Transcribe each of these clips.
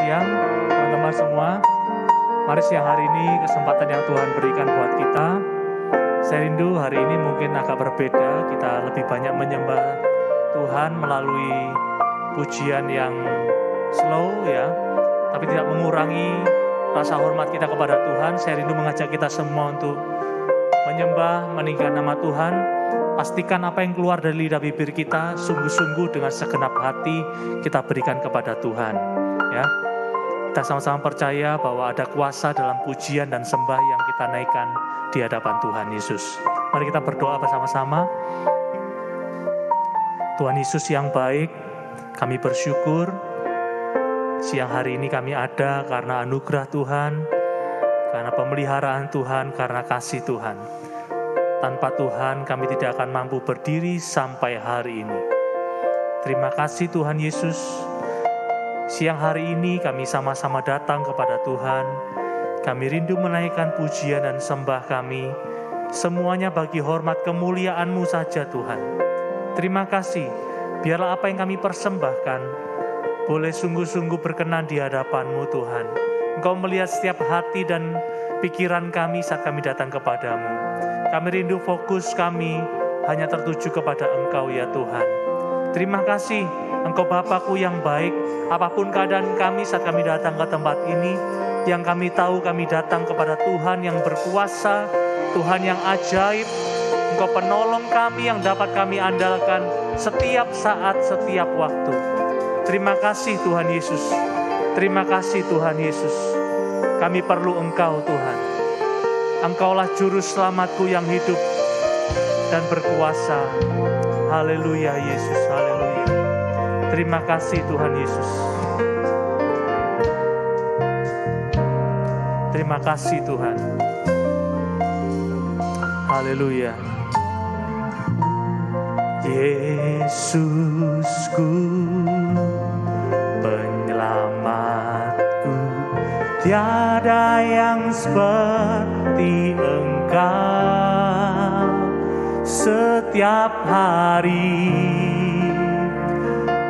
siang teman-teman semua. Mari siang hari ini kesempatan yang Tuhan berikan buat kita. Saya rindu hari ini mungkin agak berbeda. Kita lebih banyak menyembah Tuhan melalui pujian yang slow ya, tapi tidak mengurangi rasa hormat kita kepada Tuhan. Saya rindu mengajak kita semua untuk menyembah, meninggikan nama Tuhan. Pastikan apa yang keluar dari lidah bibir kita sungguh-sungguh dengan segenap hati kita berikan kepada Tuhan. Ya, kita sama-sama percaya bahwa ada kuasa dalam pujian dan sembah yang kita naikkan di hadapan Tuhan Yesus. Mari kita berdoa bersama-sama. Tuhan Yesus yang baik, kami bersyukur siang hari ini kami ada karena anugerah Tuhan, karena pemeliharaan Tuhan, karena kasih Tuhan. Tanpa Tuhan kami tidak akan mampu berdiri sampai hari ini. Terima kasih Tuhan Yesus. Siang hari ini kami sama-sama datang kepada Tuhan. Kami rindu menaikkan pujian dan sembah kami. Semuanya bagi hormat kemuliaan-Mu saja Tuhan. Terima kasih. Biarlah apa yang kami persembahkan boleh sungguh-sungguh berkenan di hadapan-Mu Tuhan. Engkau melihat setiap hati dan pikiran kami saat kami datang kepadamu. Kami rindu fokus kami hanya tertuju kepada Engkau ya Tuhan. Terima kasih Engkau Bapa-Ku yang baik. Apapun keadaan kami saat kami datang ke tempat ini, yang kami tahu kami datang kepada Tuhan yang berkuasa, Tuhan yang ajaib. Engkau penolong kami yang dapat kami andalkan setiap saat, setiap waktu. Terima kasih Tuhan Yesus. Terima kasih Tuhan Yesus. Kami perlu Engkau Tuhan. Engkaulah juru selamatku yang hidup dan berkuasa. Haleluya Yesus, haleluya. Terima kasih Tuhan Yesus. Terima kasih Tuhan. Haleluya. Yesusku, penyelamatku, tiada yang seperti Engkau. Setiap hari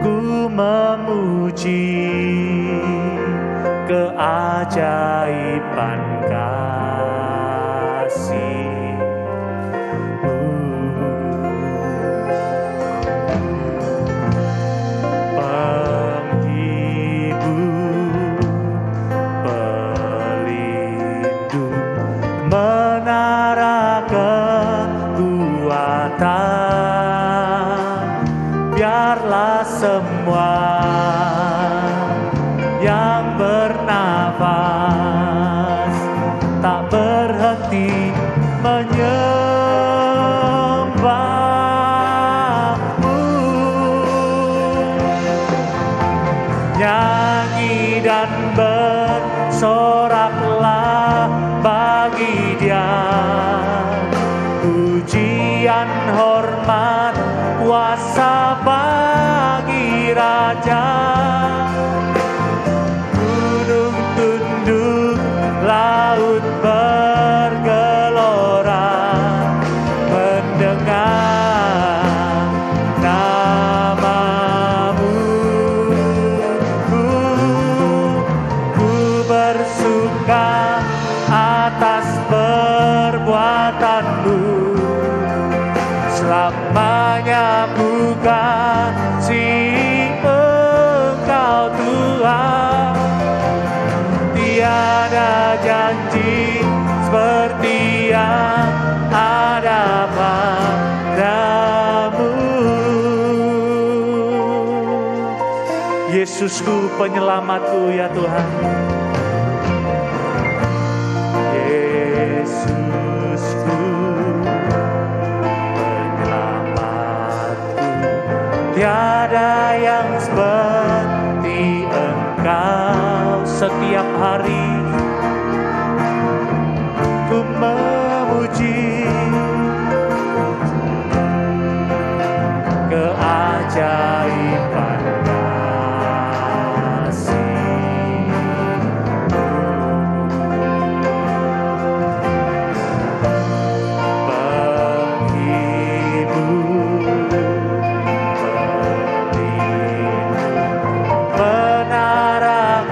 ku memuji keajaiban kasih-Mu. Penghibur, pelindung, menara kekuatan. Biarlah semua yang bernafas tak berhenti menyembah-Mu. Nyanyi dan bersoraklah bagi Dia, pujian, hormat, kuasa bagi Raja. Gunung tunduk, laut bergelora mendengar nama-Mu. Ku bersuka atas perbuatan-Mu. Selamanya ku kasih Engkau Tuhan. Tiada janji seperti yang ada padamu. Yesusku, penyelamatku ya Tuhan. Yesusku, tiada yang seperti Engkau. Setiap hari ku memuji keajaiban kasih-Mu. Penghibur, pelindung, menara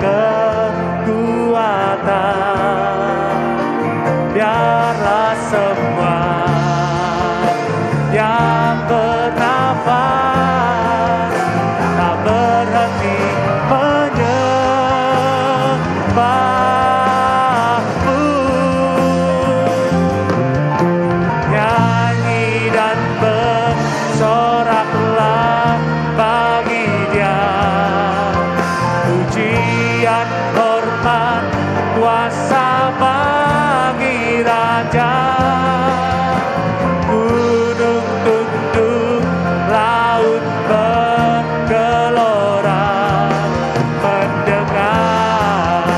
pujian, hormat, kuasa bagi Raja. Gunung tunduk, laut bergelora mendengar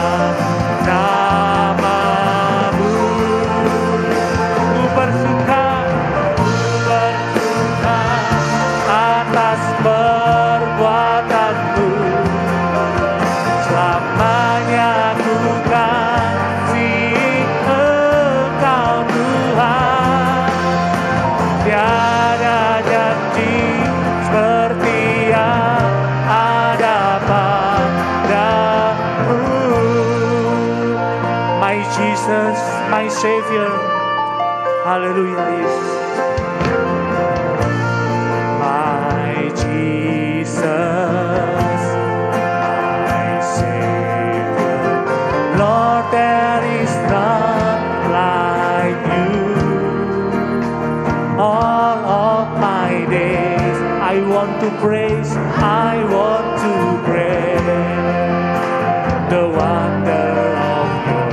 namamu. Ku bersuka atas perbuatanmu. Selamanya ku kasih Engkau Tuhan. Tiada janji seperti yang ada padamu. My Jesus, my Savior. Haleluya Yesus. My Jesus, my Savior. Lord, there is none like you. All of my days I want to praise, I want to praise the wonder of your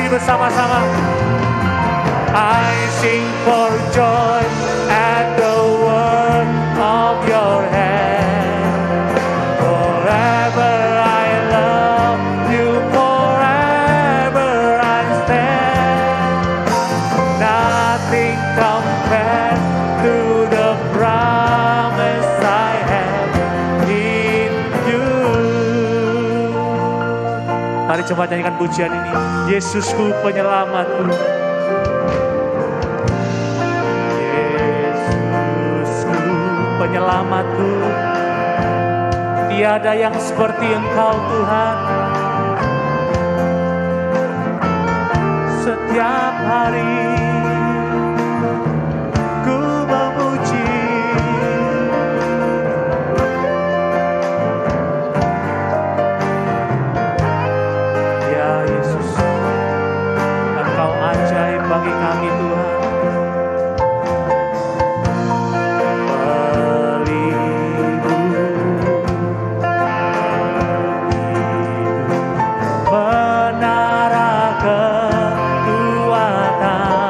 bersama-sama. I sing for joy at the work of your hand. Forever I love you, forever I stand. Nothing compares to the promise I have in you. Mari coba nyanyikan pujian ini. Yesusku penyelamatku. Yesusku penyelamatku. Tiada yang seperti Engkau Tuhan. Setiap hari ku memuji. Ya Yesus, Engkau ajaib bagi kami Tuhan. Menara kekuatan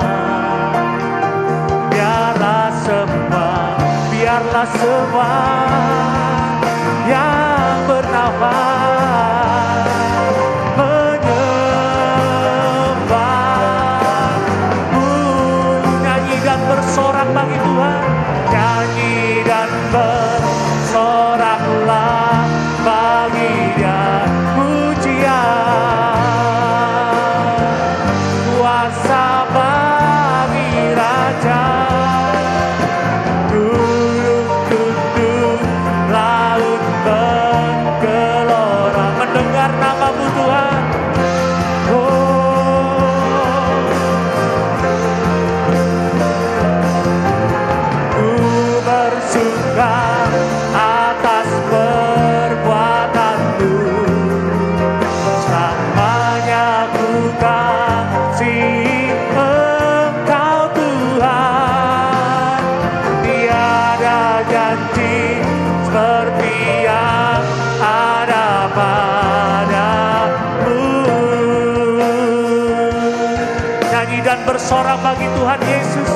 dan bersorak bagi Tuhan Yesus.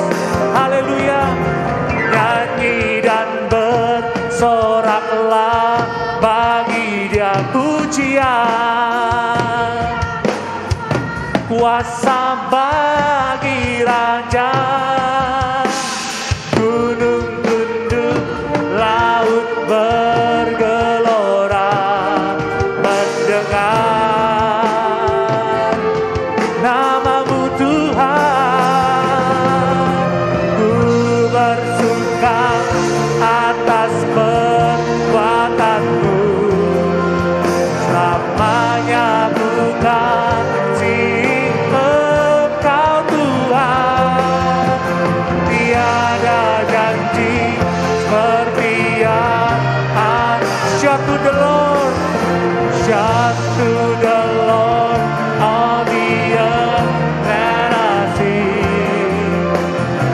Haleluya. Nyanyi dan bersoraklah bagi Dia pujian. Kuasa bagi Raja, gunung tunduk, laut bergelora mendengar nama-Mu Tuhan. Ku bersuka atas perbuatan-Mu, selamanya bukan to the Lord, shout to the Lord all the earth, let us sing.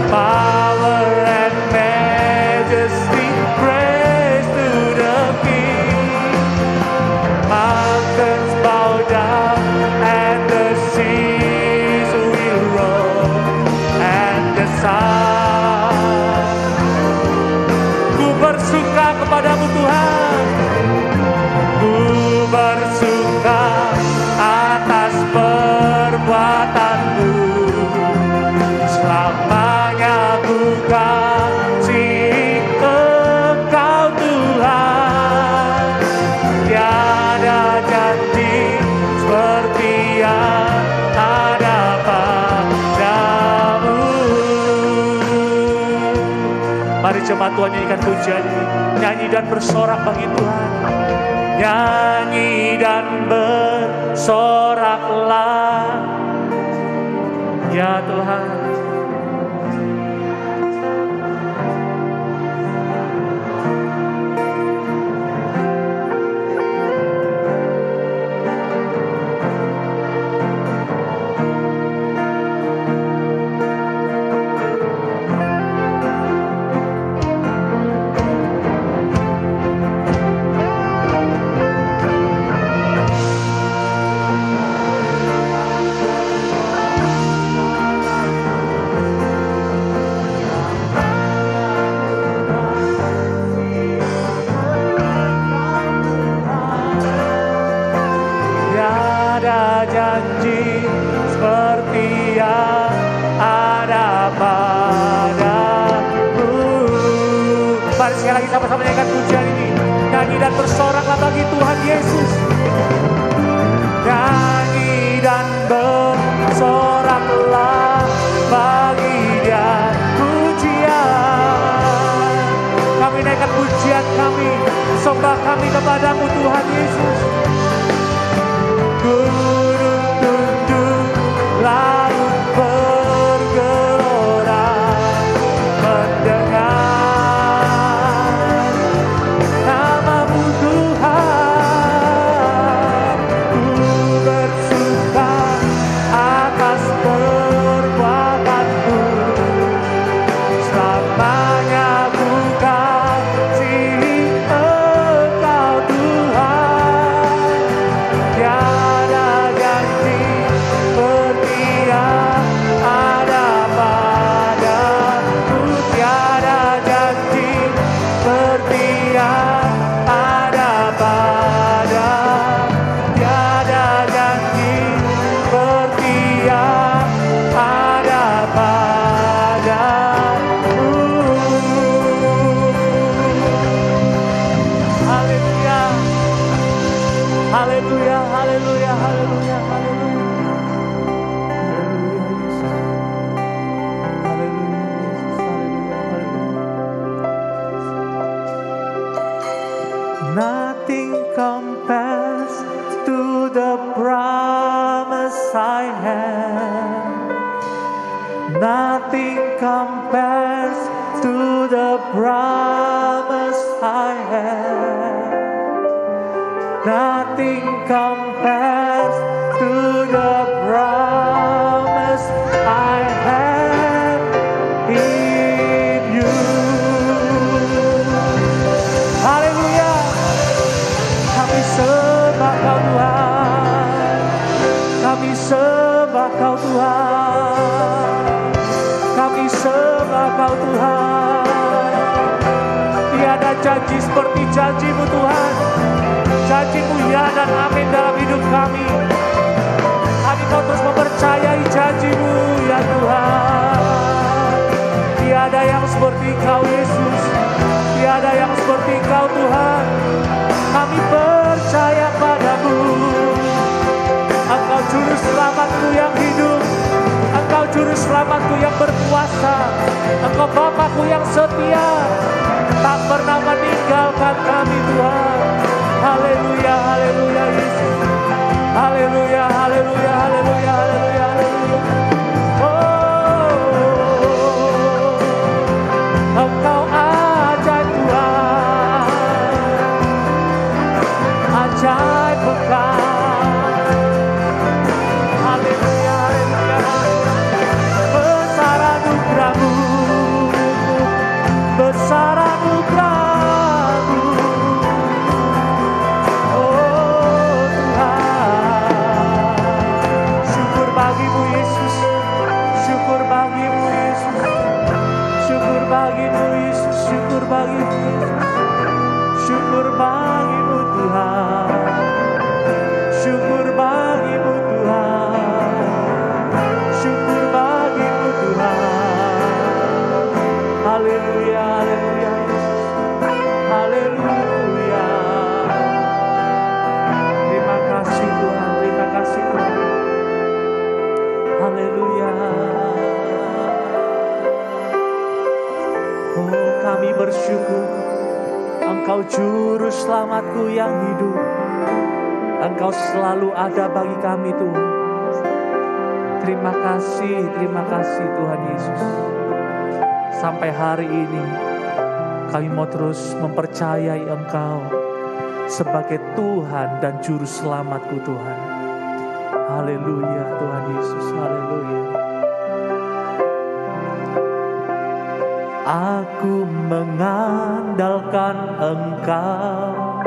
Power and majesty, praise to the King. Mountains bow down and the seas will roll, and the sun. Ku bersuka kepadamu Tuhan, bersuka atas perbuatan-Mu, selamanya ku kasih Engkau Tuhan. Tiada janji seperti yang ada padamu. Mari jemaat Tuhan nyanyikan pujian ini, nyanyi dan bersorak bagi Tuhan. Nyanyi dan bersoraklah, ya Tuhan. Janji seperti yang ada padamu. Mari sekali lagi sama-sama nyanyikan pujian ini. Nyanyi dan bersoraklah bagi Tuhan Yesus. Nyanyi dan bersoraklah bagi Dia pujian. Kami naikkan pujian kami, sembah kami kepadamu Tuhan Yesus. Gunung tunduk, laut bergelora mendengar nama-Mu Tuhan. Ku bersuka atas perbuatan-Mu, selamanya ku kasih Engkau Tuhan. Tiada janji seperti yang ada padamu, tiada janji seperti yang ada padamu, tiada janji seperti yang ada padamu. Haleluya. Haleluya, haleluya, haleluya, haleluya. Haleluya Yesus. Haleluya Yesus, haleluya, haleluya. Nothing compares to the promise I have. Nothing compares to the promise I have. Nothing compares to the promise I have in you. Haleluya. Kami sembah Kau Tuhan. Kami sembah Kau Tuhan. Engkau Tuhan. Tiada janji seperti janji-Mu Tuhan. Janji-Mu ya dan amin dalam hidup kami. Kami mau terus mempercayai janji-Mu ya Tuhan. Tiada yang seperti Kau Yesus, tiada yang seperti Kau Tuhan. Kami percaya padamu. Engkau juru selamatku yang hidup, Engkau juru selamatku yang berkuasa, Engkau Bapakku yang setia, tak pernah meninggalkan kami Tuhan. Haleluya, haleluya Yesus. Haleluya, haleluya, haleluya, haleluya, haleluya. Engkau ajaib Tuhan, ajaib Engkau. Haleluya, haleluya, besar anugerah-Mu, besar anugerah-Mu. Oh Tuhan, syukur bagi-Mu Yesus, syukur bagi-Mu Yesus. Syukur bagi-Mu Yesus, syukur bagi-Mu Yesus, syukur bagi-Mu Tuhan, syukur bagi-Mu Tuhan, syukur bagi-Mu Tuhan. Haleluya, haleluya Yesus, haleluya. Terima kasih Tuhan, terima kasih Tuhan. Haleluya. Oh, kami bersyukur Engkau juru selamatku yang hidup. Engkau selalu ada bagi kami Tuhan. Terima kasih Tuhan Yesus. Sampai hari ini kami mau terus mempercayai Engkau sebagai Tuhan dan juru selamatku Tuhan. Haleluya Tuhan Yesus, haleluya. Aku mengandalkan Engkau,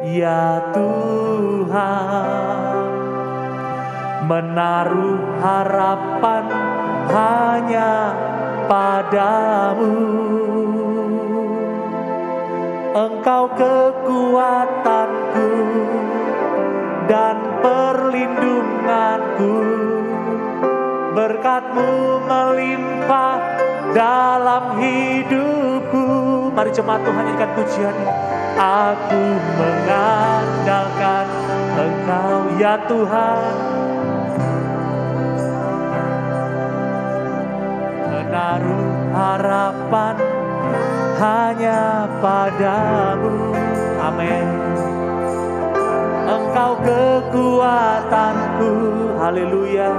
ya Tuhan, menaruh harapan hanya padamu. Engkau kekuatanku dan perlindunganku, berkat-Mu melimpah dalam hidupku. Mari jemaat Tuhan nyanyikan pujian. Aku mengandalkan Engkau, ya Tuhan, menaruh harapan hanya padamu. Amin. Engkau kekuatanku. Haleluya.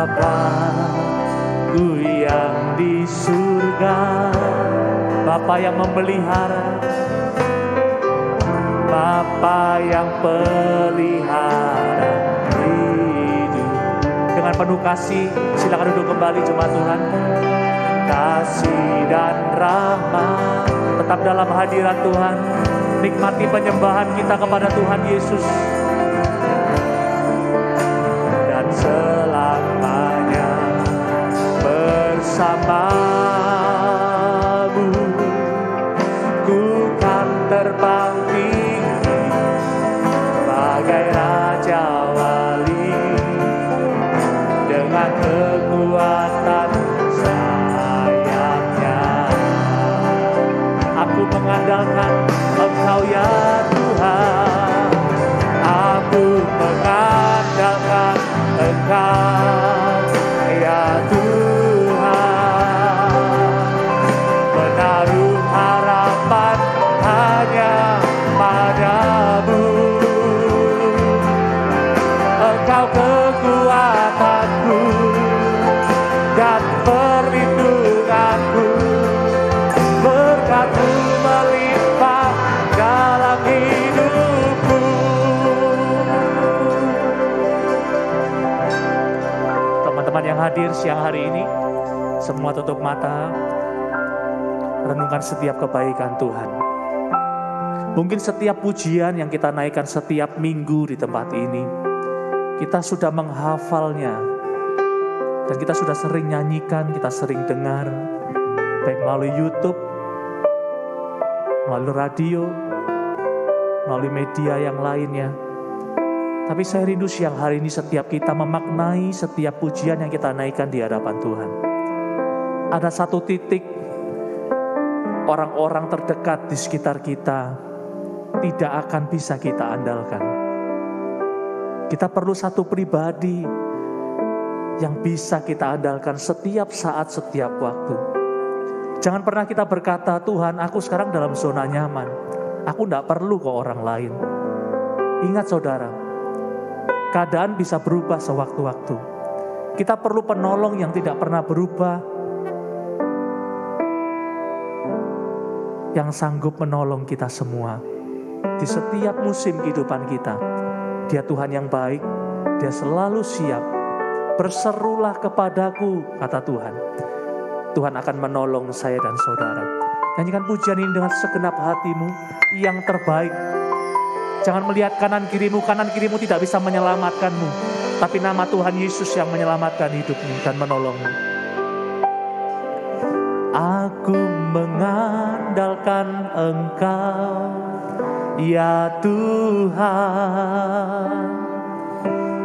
Bapa-Ku yang di surga, Bapa yang memelihara, Bapa yang pelihara hidup. Dengan penuh kasih, silakan duduk kembali jemaat Tuhan. Kasih dan rahmat tetap dalam hadirat Tuhan. Nikmati penyembahan kita kepada Tuhan Yesus. Selamanya bersamamu, ku kan terbang tinggi bagai Raja Wali, dengan kekuatan sayapnya. Aku mengandalkan Engkau ya Tuhan, aku mengandalkan Engkau ya Tuhan, menaruh harapan hanya padamu. Engkau kekuatanku dan perlindunganku, berkat-Mu melimpah dalam hidupku. Teman-teman yang hadir siang hari ini, Semua tutup mata, renungkan setiap kebaikan Tuhan. Mungkin setiap pujian yang kita naikkan setiap minggu di tempat ini, kita sudah menghafalnya, dan kita sudah sering nyanyikan, kita sering dengar, baik melalui YouTube, melalui radio, melalui media yang lainnya. Tapi saya rindu siang hari ini setiap kita memaknai setiap pujian yang kita naikkan di hadapan Tuhan. Ada satu titik orang-orang terdekat di sekitar kita tidak akan bisa kita andalkan. Kita perlu satu pribadi yang bisa kita andalkan setiap saat, setiap waktu. Jangan pernah kita berkata, Tuhan, aku sekarang dalam zona nyaman. Aku tidak perlu ke orang lain. Ingat saudara, keadaan bisa berubah sewaktu-waktu. Kita perlu penolong yang tidak pernah berubah, yang sanggup menolong kita semua di setiap musim kehidupan kita. Dia Tuhan yang baik, Dia selalu siap. Berserulah kepadaku, kata Tuhan. Tuhan akan menolong saya dan saudara. Nyanyikan pujian ini dengan segenap hatimu yang terbaik. Jangan melihat kanan kirimu tidak bisa menyelamatkanmu. Tapi nama Tuhan Yesus yang menyelamatkan hidupmu dan menolongmu. Aku mengandalkan Engkau, ya Tuhan.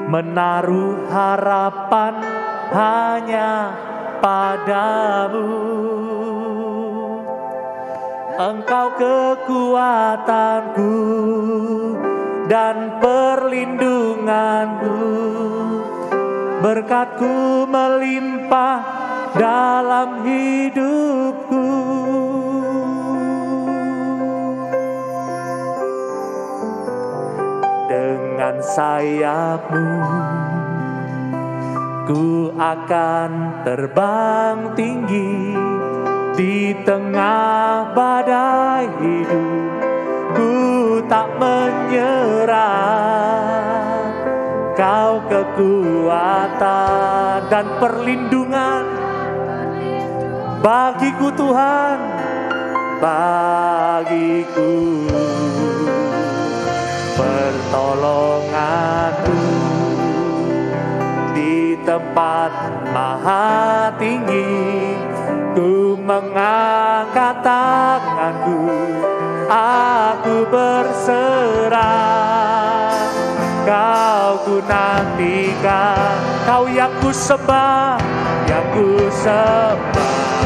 Menaruh harapan hanya padamu. Engkau kekuatanku dan perlindunganku, berkat-Ku melimpah dalam hidupku. Dengan sayap-Mu Ku akan terbang tinggi di tengah badai hidup. Ku tak menyerah. Kau kekuatan dan perlindungan bagiku Tuhan, bagiku pertolonganku di tempat maha tinggi. Ku mengangkat tanganku, aku berserah. Kau ku nantikan, Kau yang ku sembah, yang ku sembah,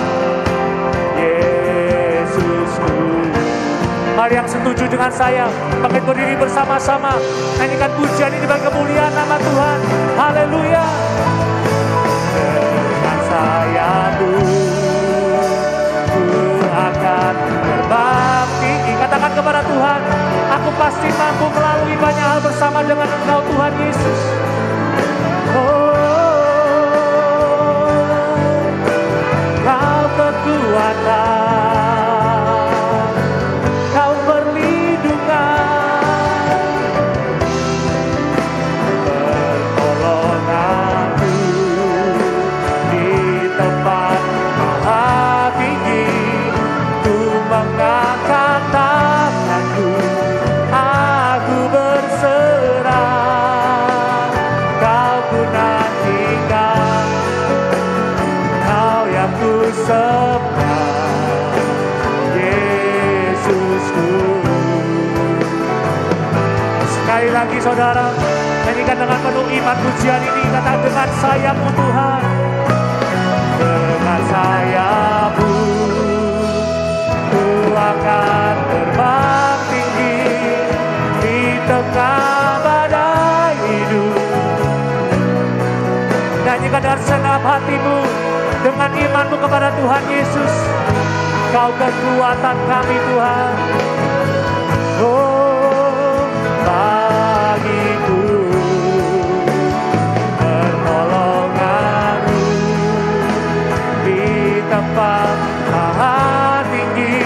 Yesusku. Mari yang setuju dengan saya, bangkit berdiri bersama-sama, nyanyikan pujian ini bagi kemuliaan nama Tuhan. Haleluya. Dengan sayap-Mu Ku akan terbang tinggi. Katakan kepada Tuhan, aku pasti mampu melalui banyak hal bersama dengan Engkau Tuhan Yesus. Kau kekuatan, Kau perlindungan, pertolonganku di tempat maha tinggi. Ku mengangkat tanganku, aku berserah. Kau ku nantikan, Kau yang ku sembah, Yesusku. Sekali lagi saudara, nyanyikan dengan penuh iman pujian ini. Katakan, dengan sayap-Mu Tuhan, dengan sayap-Mu Ku akan terbang tinggi di tengah badai hidup. Nyanyikan dengan segenap hatimu, dengan imanmu kepada Tuhan Yesus. Kau kekuatan kami Tuhan. Oh, bagiku pertolongan-Mu di tempat maha tinggi.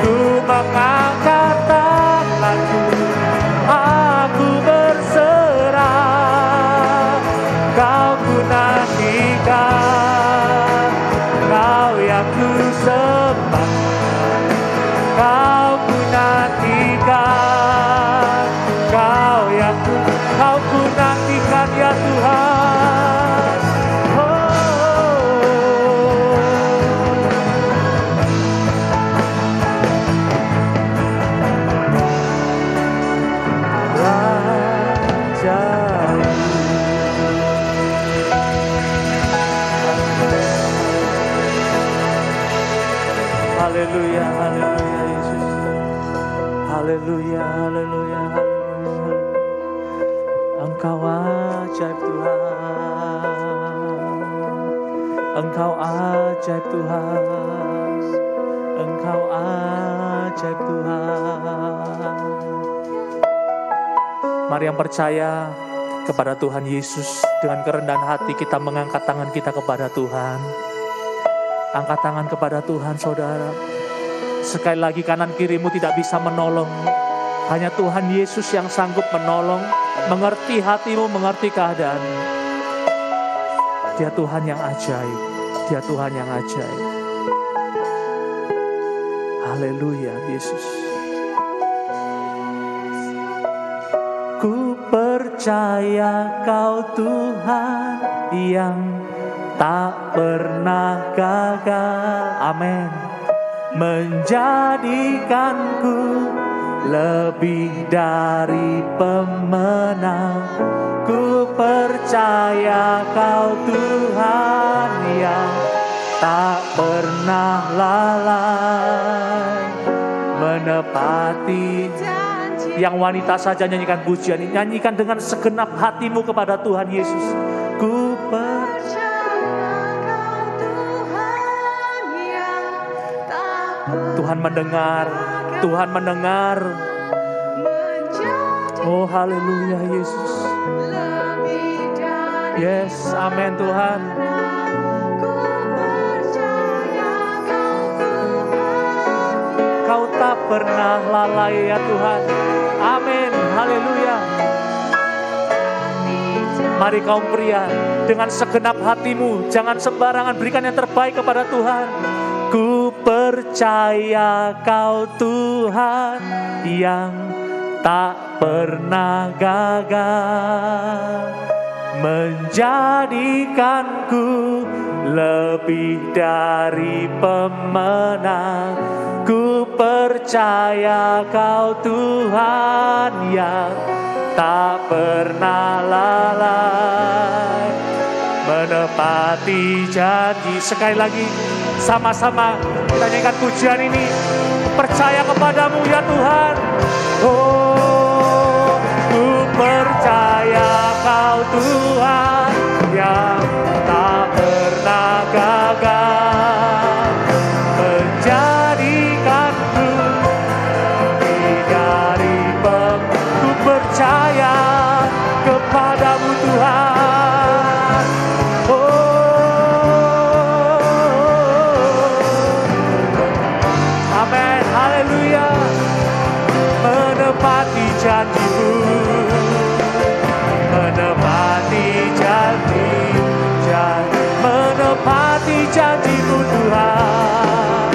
Ku mengangkat tanganku, aku berserah. Kau ku nantikan, ajaib Tuhan. Engkau ajaib Tuhan. Engkau ajaib Tuhan. Mari yang percaya kepada Tuhan Yesus, dengan kerendahan hati kita mengangkat tangan kita kepada Tuhan. Angkat tangan kepada Tuhan, saudara. Sekali lagi, kanan kirimu tidak bisa menolong. Hanya Tuhan Yesus yang sanggup menolong, mengerti hatimu, mengerti keadaan. Dia Tuhan yang ajaib. Dia Tuhan yang ajaib. Haleluya, Yesus. Ku percaya Kau Tuhan yang tak pernah gagal. Amin. Menjadikanku lebih dari pemenang. Ku percaya Kau Tuhan yang tak pernah lalai menepati. Yang wanita saja nyanyikan pujian ini, nyanyikan dengan segenap hatimu kepada Tuhan Yesus. Ku percaya Kau Tuhan yang Tuhan mendengar, Tuhan mendengar. Oh haleluya Yesus. Yes, amin Tuhan. Kau tak pernah lalai ya Tuhan. Amin, haleluya. Mari kaum pria, dengan segenap hatimu, jangan sembarangan, berikan yang terbaik kepada Tuhan. Ku percaya Kau Tuhan yang tak pernah gagal, menjadikanku lebih dari pemenang. Ku percaya Kau Tuhan yang tak pernah lalai menepati janji. Sekali lagi, sama-sama kita nyanyikan pujian ini. Percaya kepadamu ya Tuhan. Oh, ku percaya Kau Tuhan yang tak pernah gagal, menjadikanku lebih dari ku percaya kepadamu Tuhan. Oh, amin, haleluya. Menepati janjimu, menepati janji, menepati janjimu Tuhan,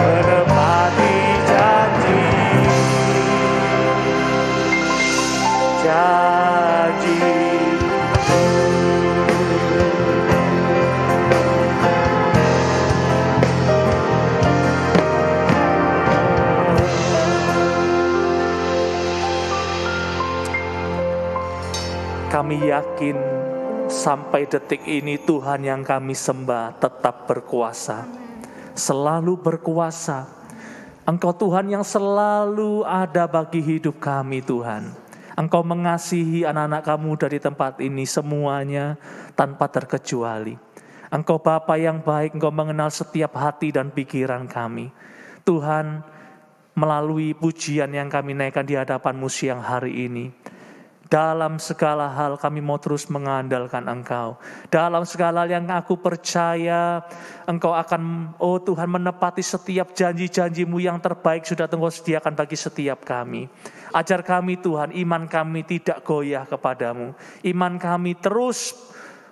menepati janji. Kami yakin sampai detik ini Tuhan yang kami sembah tetap berkuasa, selalu berkuasa. Engkau Tuhan yang selalu ada bagi hidup kami Tuhan. Engkau mengasihi anak-anak kamu dari tempat ini semuanya tanpa terkecuali. Engkau Bapa yang baik, Engkau mengenal setiap hati dan pikiran kami. Tuhan, melalui pujian yang kami naikkan di hadapan-Mu siang hari ini, dalam segala hal kami mau terus mengandalkan Engkau. Dalam segala hal yang aku percaya, Engkau akan, oh Tuhan, menepati setiap janji-janji-Mu yang terbaik sudah Engkau sediakan bagi setiap kami. Ajar kami Tuhan, iman kami tidak goyah kepadamu. Iman kami terus,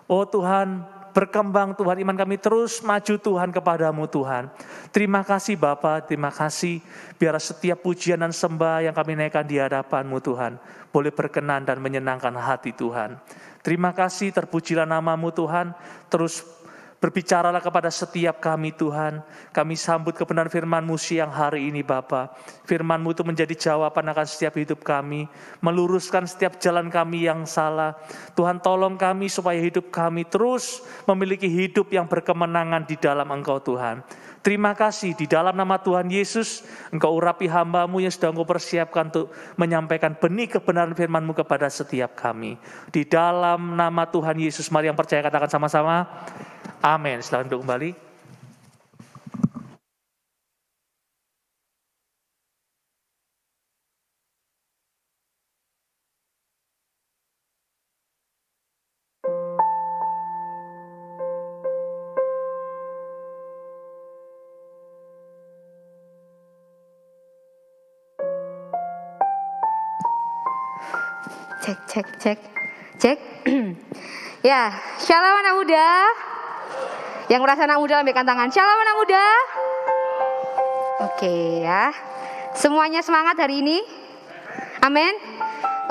oh Tuhan, berkembang Tuhan. Iman kami terus maju Tuhan kepadamu Tuhan. Terima kasih Bapa, terima kasih. Biar setiap pujian dan sembah yang kami naikkan di hadapan-Mu Tuhan boleh berkenan dan menyenangkan hati Tuhan. Terima kasih, terpujilah nama-Mu Tuhan. Terus Berbicaralah kepada setiap kami Tuhan. Kami sambut kebenaran firman-Mu siang hari ini Bapa. Firman-Mu itu menjadi jawaban akan setiap hidup kami. Meluruskan setiap jalan kami yang salah. Tuhan tolong kami supaya hidup kami terus memiliki hidup yang berkemenangan di dalam Engkau Tuhan. Terima kasih di dalam nama Tuhan Yesus, Engkau urapi hamba-Mu yang sudah Engkau persiapkan untuk menyampaikan benih kebenaran firman-Mu kepada setiap kami. Di dalam nama Tuhan Yesus, mari yang percaya katakan sama-sama. Amin. Silakan duduk kembali. Cek. Ya, shalom anak muda. Yang merasa anak muda lambaikan tangan. Shalom anak muda. Oke ya. Semuanya semangat hari ini? Amin.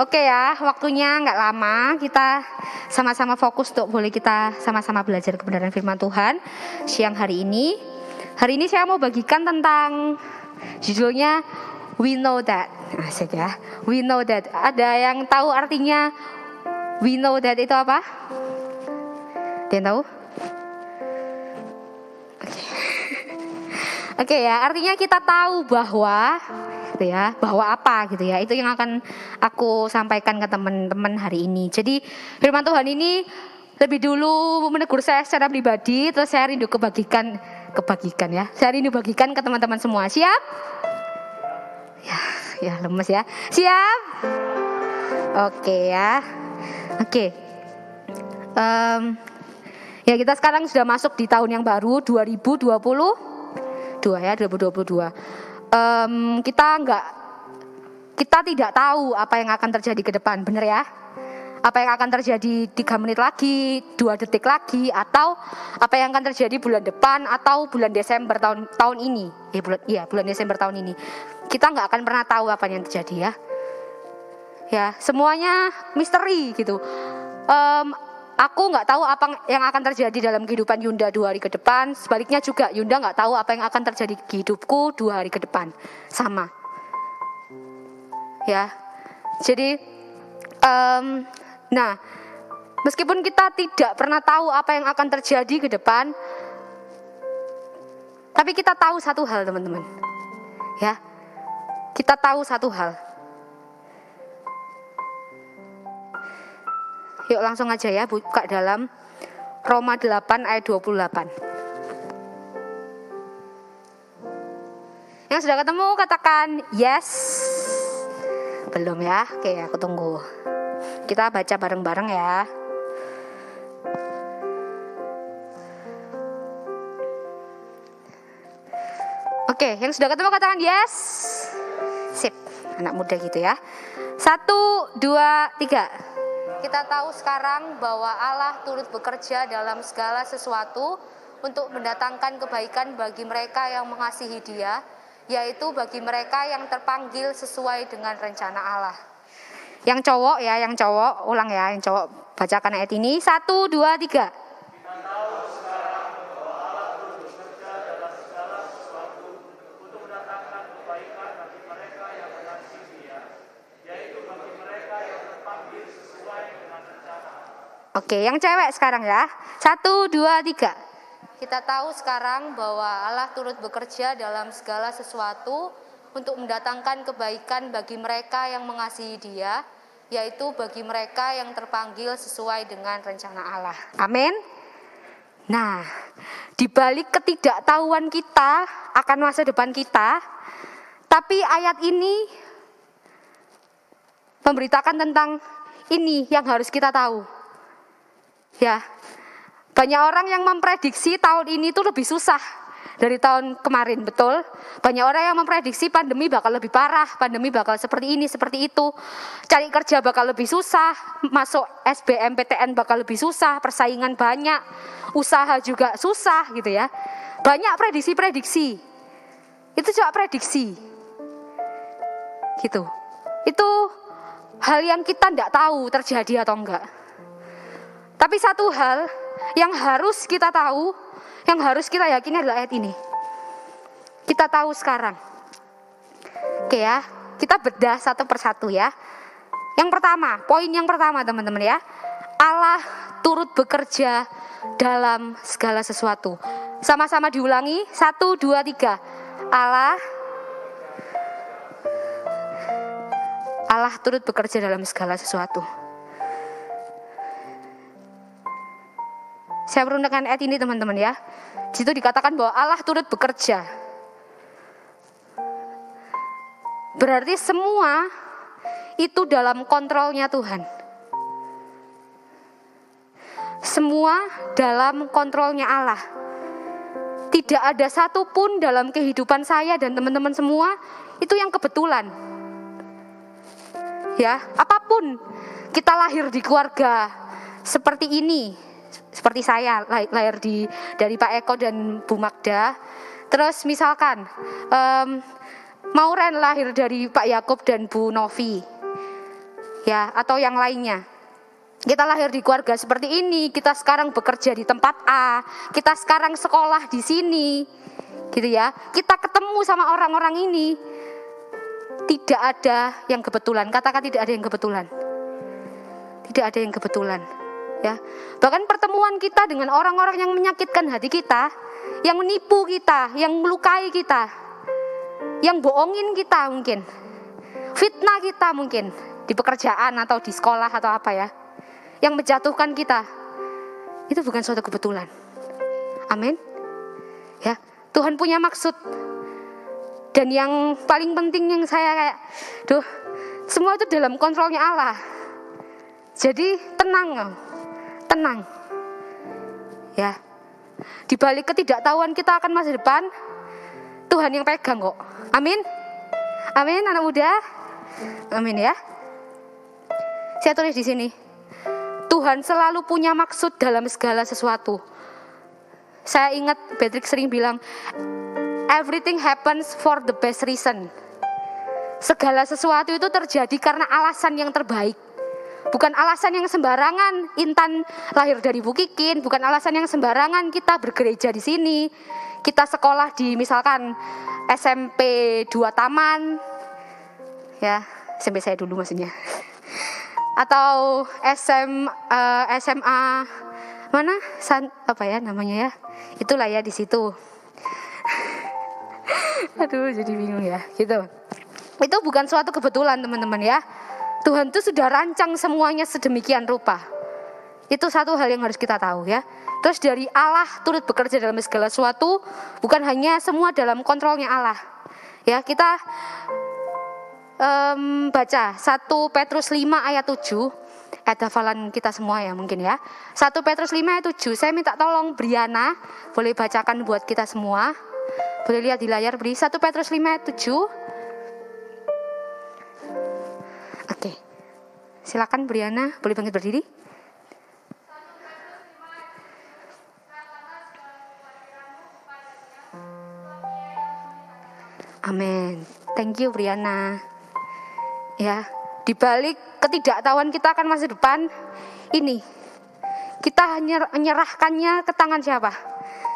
Oke ya, waktunya nggak lama. Kita sama-sama fokus untuk boleh kita sama-sama belajar kebenaran firman Tuhan siang hari ini. Hari ini saya mau bagikan tentang judulnya We Know That. Asik ya. We Know That. Ada yang tahu artinya We Know That itu apa? Ada yang tahu? Oke ya, artinya kita tahu bahwa gitu ya, bahwa apa gitu ya. Itu yang akan aku sampaikan ke teman-teman hari ini. Jadi firman Tuhan ini lebih dulu menegur saya secara pribadi, terus saya rindu kebagikan ya. Saya rindu bagikan ke teman-teman semua. Siap? Ya lemes ya. Siap? Oke ya. Oke. Ya kita sekarang sudah masuk di tahun yang baru 2022 ya, 2022. Kita tidak tahu apa yang akan terjadi ke depan, benar ya? Apa yang akan terjadi 3 menit lagi, 2 detik lagi, atau apa yang akan terjadi bulan depan atau bulan Desember tahun ini. Bulan Desember tahun ini. Kita nggak akan pernah tahu apa yang terjadi ya. Ya, semuanya misteri gitu. Aku nggak tahu apa yang akan terjadi dalam kehidupan Yunda 2 hari ke depan. Sebaliknya juga Yunda nggak tahu apa yang akan terjadi di hidupku 2 hari ke depan. Sama. Ya. Jadi, nah, meskipun kita tidak pernah tahu apa yang akan terjadi ke depan, tapi kita tahu satu hal teman-teman. Ya. Kita tahu satu hal. Yuk langsung aja ya, buka dalam Roma 8 ayat 28. Yang sudah ketemu katakan yes. Belum ya? Oke, aku tunggu. Kita baca bareng-bareng ya. Oke, yang sudah ketemu katakan yes. Sip, anak muda gitu ya. 1, 2, 3. Kita tahu sekarang bahwa Allah turut bekerja dalam segala sesuatu untuk mendatangkan kebaikan bagi mereka yang mengasihi Dia, yaitu bagi mereka yang terpanggil sesuai dengan rencana Allah. Yang cowok ya, yang cowok, ulang ya, yang cowok bacakan ayat ini. 1, 2, 3. Kita tahu sekarang bahwa Allah turut bekerja dalam segala sesuatu untuk mendatangkan kebaikan bagi mereka yang mengasihi Dia, yaitu bagi mereka yang terpanggil sesuai dengan rencana. Oke, yang cewek sekarang ya. 1, 2, 3. Kita tahu sekarang bahwa Allah turut bekerja dalam segala sesuatu untuk mendatangkan kebaikan bagi mereka yang mengasihi Dia, yaitu bagi mereka yang terpanggil sesuai dengan rencana Allah. Amin. Nah, di balik ketidaktahuan kita akan masa depan kita, tapi ayat ini memberitakan tentang ini yang harus kita tahu. Ya, banyak orang yang memprediksi tahun ini tuh lebih susah dari tahun kemarin, betul? Banyak orang yang memprediksi pandemi bakal lebih parah, pandemi bakal seperti ini, seperti itu. Cari kerja bakal lebih susah, masuk SBMPTN bakal lebih susah, persaingan banyak, usaha juga susah gitu ya. Banyak prediksi-prediksi. Itu cuma prediksi. Gitu. Itu hal yang kita tidak tahu terjadi atau enggak. Tapi satu hal yang harus kita tahu, yang harus kita yakini adalah ayat ini. Kita tahu sekarang. Oke ya, kita bedah satu persatu ya. Yang pertama, poin yang pertama teman-teman ya. Allah turut bekerja dalam segala sesuatu. Sama-sama diulangi, 1, 2, 3. Allah turut bekerja dalam segala sesuatu. Saya meruntuhkan ayat ini teman-teman ya. Di situ dikatakan bahwa Allah turut bekerja. Berarti semua itu dalam kontrolnya Tuhan. Semua dalam kontrolnya Allah. Tidak ada satupun dalam kehidupan saya dan teman-teman semua itu yang kebetulan. Ya, apapun kita lahir di keluarga seperti ini, seperti saya lahir dari Pak Eko dan Bu Magda. Terus misalkan Mauren lahir dari Pak Yakub dan Bu Novi, ya, atau yang lainnya. Kita lahir di keluarga seperti ini, kita sekarang bekerja di tempat A, kita sekarang sekolah di sini, gitu ya. Kita ketemu sama orang-orang ini. Tidak ada yang kebetulan. Katakan tidak ada yang kebetulan. Tidak ada yang kebetulan, ya. Bahkan pertemuan kita dengan orang-orang yang menyakitkan hati kita, yang menipu kita, yang melukai kita, yang bohongin kita mungkin, fitnah kita mungkin di pekerjaan atau di sekolah atau apa ya, yang menjatuhkan kita, itu bukan suatu kebetulan. Amin. Ya, Tuhan punya maksud. Dan yang paling penting yang saya kayak, semua itu dalam kontrolnya Allah. Jadi tenang. Ya. Di balik ketidaktahuan kita akan masa depan, Tuhan yang pegang kok. Amin. Amin anak muda. Amin ya. Saya tulis di sini. Tuhan selalu punya maksud dalam segala sesuatu. Saya ingat Patrick sering bilang, everything happens for the best reason. Segala sesuatu itu terjadi karena alasan yang terbaik. Bukan alasan yang sembarangan Intan lahir dari Bu Kikin, bukan alasan yang sembarangan kita bergereja di sini, kita sekolah di misalkan SMP 2 Taman. Ya, SMP saya dulu maksudnya. Atau SMA mana? Apa ya namanya ya? Itulah ya di situ. Aduh, jadi bingung ya, gitu. Itu bukan suatu kebetulan teman-teman ya. Tuhan itu sudah rancang semuanya sedemikian rupa. Itu satu hal yang harus kita tahu ya. Terus dari Allah turut bekerja dalam segala sesuatu, bukan hanya semua dalam kontrolnya Allah. Ya, kita baca 1 Petrus 5 ayat 7. Ayat hafalan kita semua ya mungkin ya. 1 Petrus 5 ayat 7. Saya minta tolong Briana boleh bacakan buat kita semua. Boleh lihat di layar Bri. 1 Petrus 5 ayat 7. Oke. Silakan Briana, boleh bangkit berdiri. Amin. Thank you Briana. Ya, di balik ketidaktahuan kita akan masa depan ini, kita hanya menyerahkannya ke tangan siapa?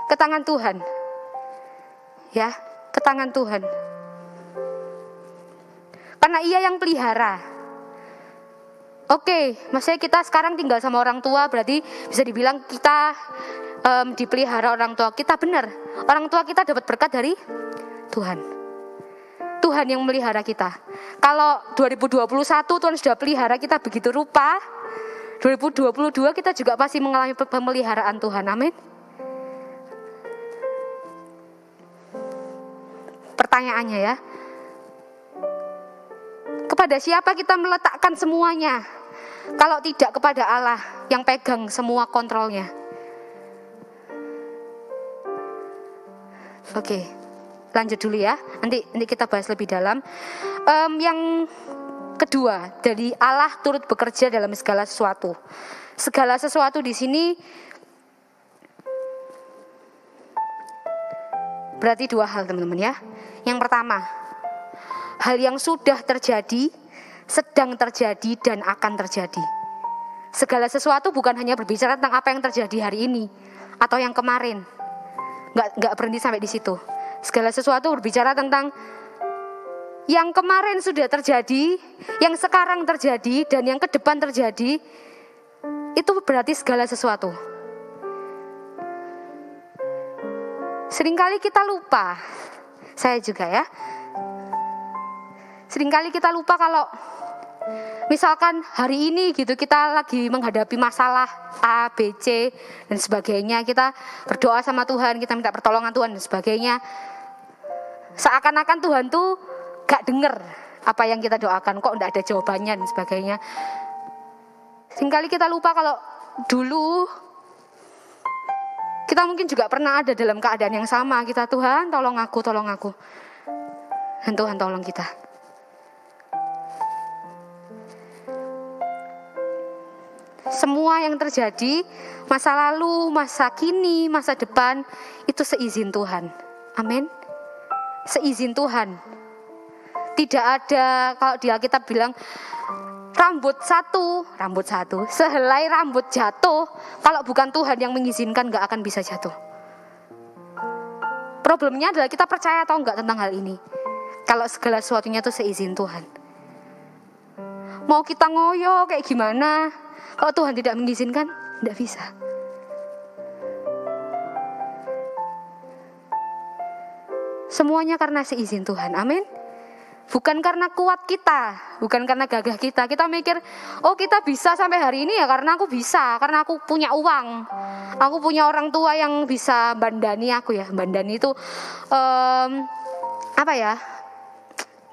Ke tangan Tuhan. Ya, ke tangan Tuhan. Karena Ia yang pelihara. Oke, maksudnya kita sekarang tinggal sama orang tua, berarti bisa dibilang kita dipelihara orang tua kita. Benar, orang tua kita dapat berkat dari Tuhan. Tuhan yang melihara kita. Kalau 2021 Tuhan sudah pelihara kita begitu rupa, 2022 kita juga pasti mengalami pemeliharaan Tuhan. Amin. Pertanyaannya ya, kepada siapa kita meletakkan semuanya? Kalau tidak kepada Allah yang pegang semua kontrolnya. Oke. Lanjut dulu ya, nanti kita bahas lebih dalam. Yang kedua, dari Allah turut bekerja dalam segala sesuatu. Segala sesuatu di sini berarti dua hal teman-teman ya. Yang pertama, hal yang sudah terjadi, sedang terjadi dan akan terjadi. Segala sesuatu bukan hanya berbicara tentang apa yang terjadi hari ini atau yang kemarin. Nggak berhenti sampai di situ. Segala sesuatu berbicara tentang yang kemarin sudah terjadi, yang sekarang terjadi, dan yang ke depan terjadi. Itu berarti segala sesuatu. Seringkali kita lupa, saya juga ya. Seringkali kita lupa kalau misalkan hari ini gitu kita lagi menghadapi masalah A, B, C dan sebagainya. Kita berdoa sama Tuhan, kita minta pertolongan Tuhan dan sebagainya. Seakan-akan Tuhan tuh gak denger apa yang kita doakan, kok gak ada jawabannya dan sebagainya. Seringkali kita lupa kalau dulu kita mungkin juga pernah ada dalam keadaan yang sama. Kita, Tuhan tolong aku. Dan Tuhan tolong kita. Semua yang terjadi, masa lalu, masa kini, masa depan, itu seizin Tuhan. Amin. Seizin Tuhan. Tidak ada, kalau di Alkitab bilang, rambut satu, sehelai rambut jatuh, kalau bukan Tuhan yang mengizinkan gak akan bisa jatuh. Problemnya adalah kita percaya atau enggak tentang hal ini. Kalau segala sesuatunya itu seizin Tuhan. Mau kita ngoyo kayak gimana, kalau Tuhan tidak mengizinkan, tidak bisa. Semuanya karena seizin Tuhan, amin. Bukan karena kuat kita, bukan karena gagah kita. Kita mikir, oh kita bisa sampai hari ini ya karena aku bisa, karena aku punya uang. Aku punya orang tua yang bisa bandani aku ya. Bandani itu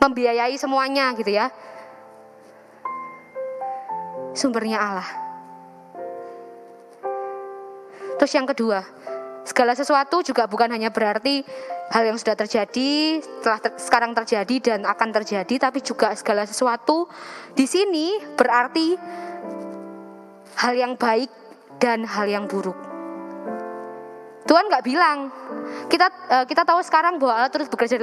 membiayai semuanya gitu ya. Sumbernya Allah. Terus yang kedua, segala sesuatu juga bukan hanya berarti hal yang sudah terjadi, sekarang terjadi dan akan terjadi, tapi juga segala sesuatu di sini berarti hal yang baik dan hal yang buruk. Tuhan nggak bilang, kita tahu sekarang bahwa Allah terus bekerja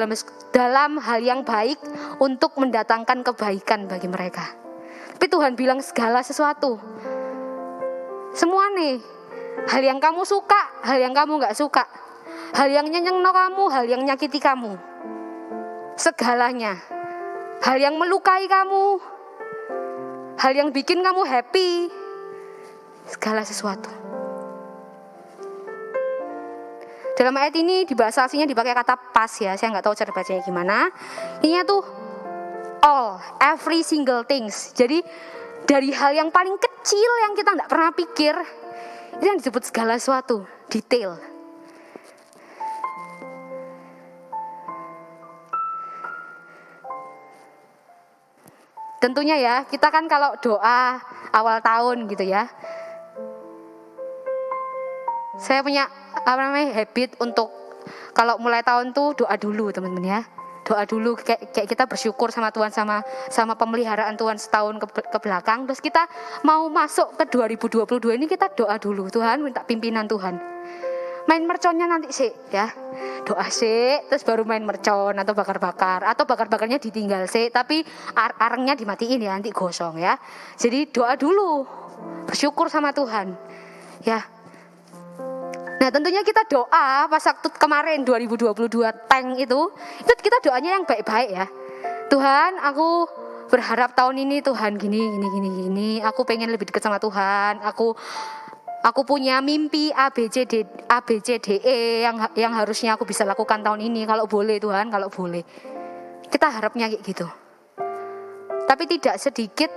dalam hal yang baik untuk mendatangkan kebaikan bagi mereka. Tapi Tuhan bilang segala sesuatu, semua nih, hal yang kamu suka, hal yang kamu nggak suka, hal yang nyenengno kamu, hal yang nyakiti kamu, segalanya, hal yang melukai kamu, hal yang bikin kamu happy, segala sesuatu. Dalam ayat ini di bahasa aslinya dipakai kata pas ya, saya nggak tahu cara bacanya gimana. Ininya tuh all, every single things. Jadi dari hal yang paling kecil yang kita nggak pernah pikir, itu yang disebut segala sesuatu, detail. Tentunya ya, kita kan kalau doa awal tahun gitu ya, saya punya habit untuk kalau mulai tahun tuh doa dulu teman-teman ya. Doa dulu kayak kita bersyukur sama Tuhan, sama pemeliharaan Tuhan setahun ke belakang. Terus kita mau masuk ke 2022 ini kita doa dulu, Tuhan minta pimpinan Tuhan. Main merconnya nanti sih ya, doa sih, terus baru main mercon atau bakar-bakar, atau bakar-bakarnya ditinggal sih, tapi arengnya dimatiin ya, nanti gosong ya. Jadi doa dulu, bersyukur sama Tuhan ya. Nah tentunya kita doa pas waktu kemarin 2022 tank itu kita doanya yang baik-baik ya. Tuhan, aku berharap tahun ini Tuhan gini. Aku pengen lebih dekat sama Tuhan. Aku punya mimpi ABCDE yang harusnya aku bisa lakukan tahun ini. Kalau boleh Tuhan, kalau boleh. Kita harapnya kayak gitu. Tapi tidak sedikit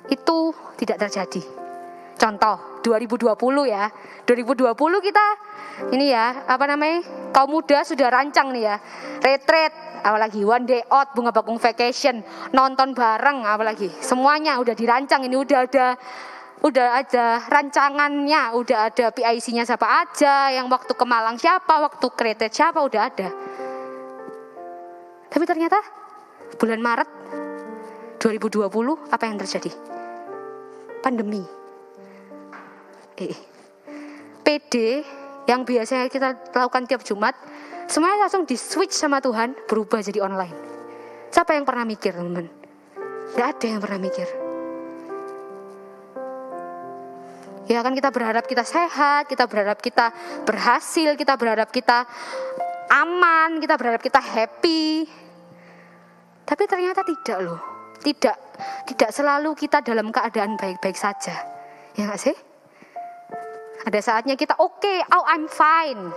itu tidak terjadi. Contoh 2020 ya, 2020 kita ini ya, kaum muda sudah rancang nih ya, retreat, apalagi one day out, bunga bakung vacation, nonton bareng, apalagi semuanya udah dirancang, ini udah ada rancangannya, udah ada PIC-nya siapa aja, yang waktu ke Malang siapa, waktu ke retreat siapa, udah ada. Tapi ternyata bulan Maret 2020 apa yang terjadi? Pandemi. PD yang biasanya kita lakukan tiap Jumat, semuanya langsung di switch sama Tuhan, berubah jadi online. Siapa yang pernah mikir teman-teman? Gak ada yang pernah mikir. Ya kan, kita berharap kita sehat, kita berharap kita berhasil, kita berharap kita aman, kita berharap kita happy. Tapi ternyata tidak loh. Tidak selalu kita dalam keadaan baik-baik saja. Ya enggak sih? Ada saatnya kita oke, I'm fine.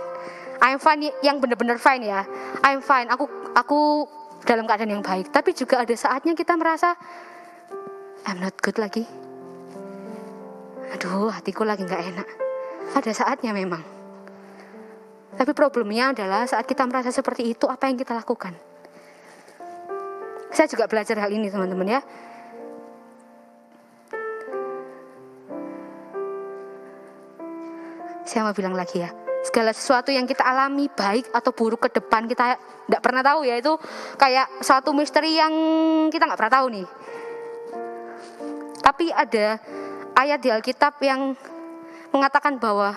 I'm fine yang benar-benar fine ya. I'm fine. Aku dalam keadaan yang baik. Tapi juga ada saatnya kita merasa I'm not good lagi. Aduh, hatiku lagi gak enak. Ada saatnya memang. Tapi problemnya adalah saat kita merasa seperti itu, apa yang kita lakukan? Saya juga belajar hal ini teman-teman ya. Saya mau bilang lagi ya, segala sesuatu yang kita alami baik atau buruk ke depan kita gak pernah tahu ya. Itu kayak suatu misteri yang kita gak pernah tahu nih. Tapi ada ayat di Alkitab yang mengatakan bahwa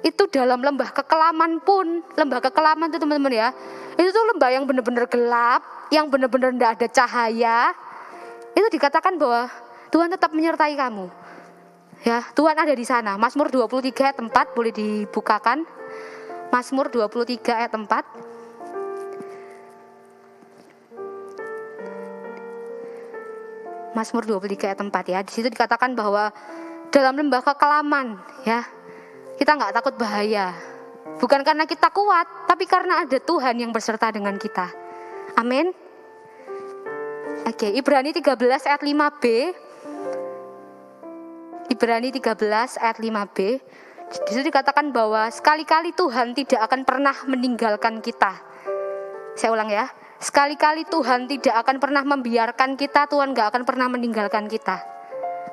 itu dalam lembah kekelaman pun, lembah kekelaman itu teman-teman ya, itu tuh lembah yang benar-benar gelap, yang benar-benar tidak ada cahaya, itu dikatakan bahwa Tuhan tetap menyertai kamu. Ya, Tuhan ada di sana. Mazmur 23 ayat 4 boleh dibukakan. Mazmur 23 ayat 4. Mazmur 23 ayat 4 ya. Di situ dikatakan bahwa dalam lembah kekelaman ya, kita enggak takut bahaya. Bukan karena kita kuat, tapi karena ada Tuhan yang berserta dengan kita. Amin. Oke, Ibrani 13 ayat 5b. Ibrani 13 ayat 5b. Di situ dikatakan bahwa sekali-kali Tuhan tidak akan pernah meninggalkan kita. Saya ulang ya. Sekali-kali Tuhan tidak akan pernah membiarkan kita, Tuhan gak akan pernah meninggalkan kita.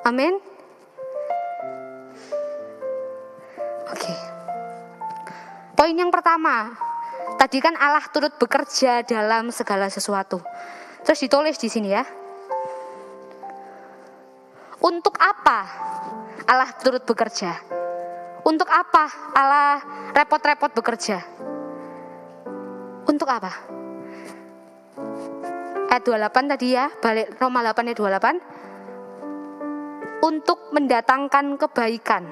Amin. Oke. Poin yang pertama, tadi kan Allah turut bekerja dalam segala sesuatu. Terus ditulis di sini ya. Untuk apa Allah turut bekerja? Untuk apa Allah repot-repot bekerja? Untuk apa? Ayat 28 tadi ya, balik Roma 8 ayat 28. Untuk mendatangkan kebaikan.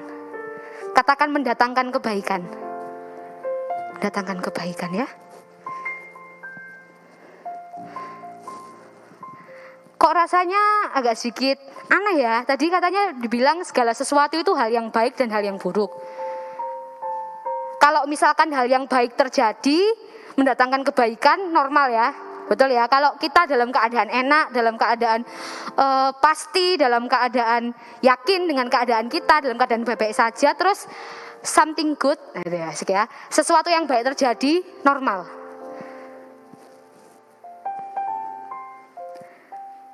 Katakan mendatangkan kebaikan. Mendatangkan kebaikan ya. Kok rasanya agak sedikit aneh ya. Tadi katanya dibilang segala sesuatu itu hal yang baik dan hal yang buruk. Kalau misalkan hal yang baik terjadi, mendatangkan kebaikan, normal ya. Betul ya, kalau kita dalam keadaan enak, dalam keadaan pasti, dalam keadaan yakin dengan keadaan kita, dalam keadaan baik-baik saja, terus something good, ya, sesuatu yang baik terjadi, normal.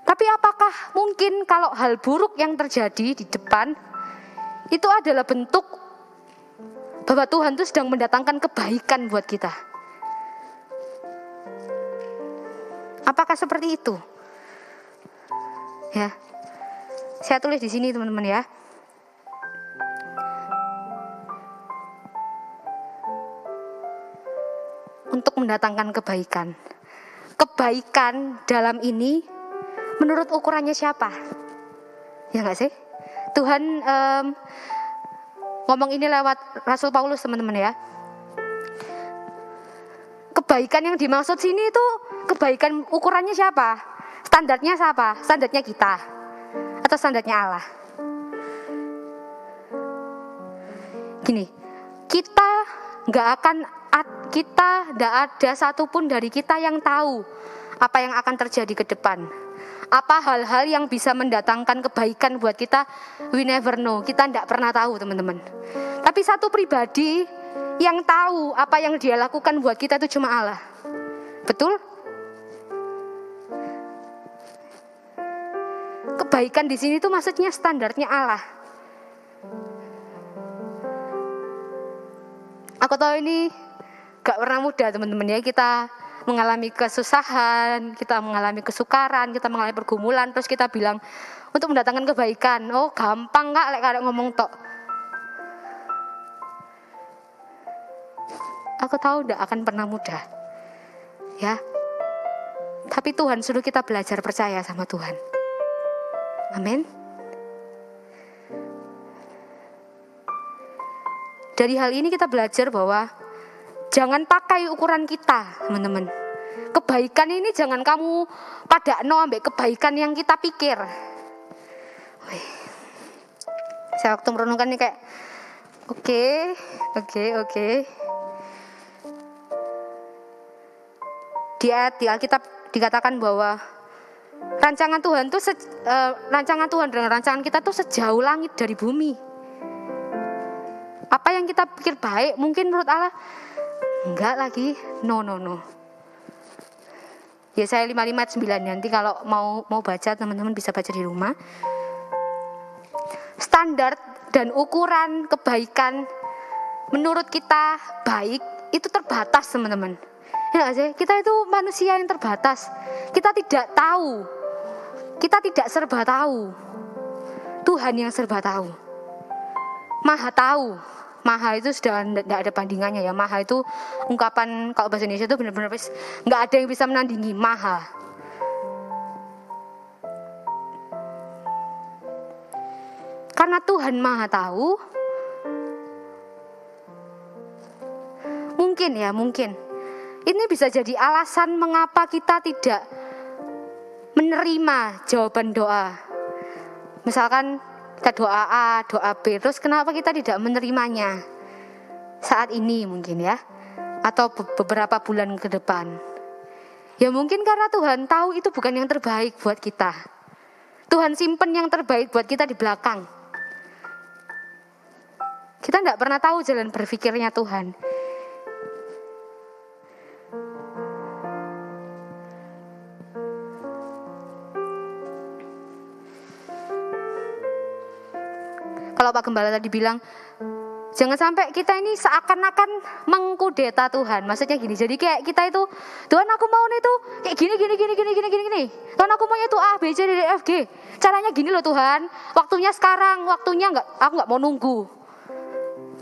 Tapi apakah mungkin kalau hal buruk yang terjadi di depan, itu adalah bentuk bahwa Tuhan itu sedang mendatangkan kebaikan buat kita? Apakah seperti itu? Ya. Saya tulis di sini teman-teman ya. Untuk mendatangkan kebaikan. Kebaikan dalam ini menurut ukurannya siapa? Ya enggak sih? Tuhan ngomong ini lewat Rasul Paulus teman-teman ya. Kebaikan yang dimaksud sini itu kebaikan ukurannya siapa? Standarnya siapa? Standarnya kita atau standarnya Allah? Gini, kita nggak ada satupun dari kita yang tahu apa yang akan terjadi ke depan. Apa hal-hal yang bisa mendatangkan kebaikan buat kita? We never know. Kita nggak pernah tahu teman-teman. Tapi satu pribadi yang tahu apa yang dia lakukan buat kita itu cuma Allah. Betul? Kebaikan di sini tuh maksudnya standarnya Allah. Aku tahu ini gak pernah mudah teman-teman ya, kita mengalami kesusahan, kita mengalami kesukaran, kita mengalami pergumulan, terus kita bilang untuk mendatangkan kebaikan. Oh gampang gak lek karek ngomong tok. Aku tahu gak akan pernah mudah. Ya. Tapi Tuhan suruh kita belajar percaya sama Tuhan. Amin. Dari hal ini kita belajar bahwa jangan pakai ukuran kita, teman-teman. Kebaikan ini jangan kamu padakno ambek kebaikan yang kita pikir. Saya waktu merenungkan ini kayak oke. Di Alkitab dikatakan bahwa rancangan Tuhan dengan rancangan kita tuh sejauh langit dari bumi. Apa yang kita pikir baik mungkin menurut Allah enggak lagi. No. Yesaya 55 ayat 9, nanti kalau mau baca teman-teman bisa baca di rumah. Standar dan ukuran kebaikan menurut kita baik itu terbatas, teman-teman. Ya nggak sih? Kita itu manusia yang terbatas. Kita tidak tahu. Kita tidak serba tahu. Tuhan yang serba tahu. Maha tahu. Maha itu sudah tidak ada bandingannya ya. Maha itu ungkapan kalau bahasa Indonesia itu benar-benar nggak ada yang bisa menandingi maha. Karena Tuhan maha tahu. Mungkin. Ini bisa jadi alasan mengapa kita tidak menerima jawaban doa. Misalkan kita doa A, doa B, terus kenapa kita tidak menerimanya saat ini mungkin ya, atau beberapa bulan ke depan. Ya mungkin karena Tuhan tahu itu bukan yang terbaik buat kita. Tuhan simpen yang terbaik buat kita di belakang. Kita tidak pernah tahu jalan berpikirnya Tuhan. Kalau Pak Gembala tadi bilang, jangan sampai kita ini seakan-akan mengkudeta Tuhan. Maksudnya gini, jadi kayak kita itu, Tuhan aku mau itu kayak gini. Tuhan aku maunya itu A, B, C, D, E, F, G. Caranya gini loh Tuhan, waktunya sekarang, aku nggak mau nunggu.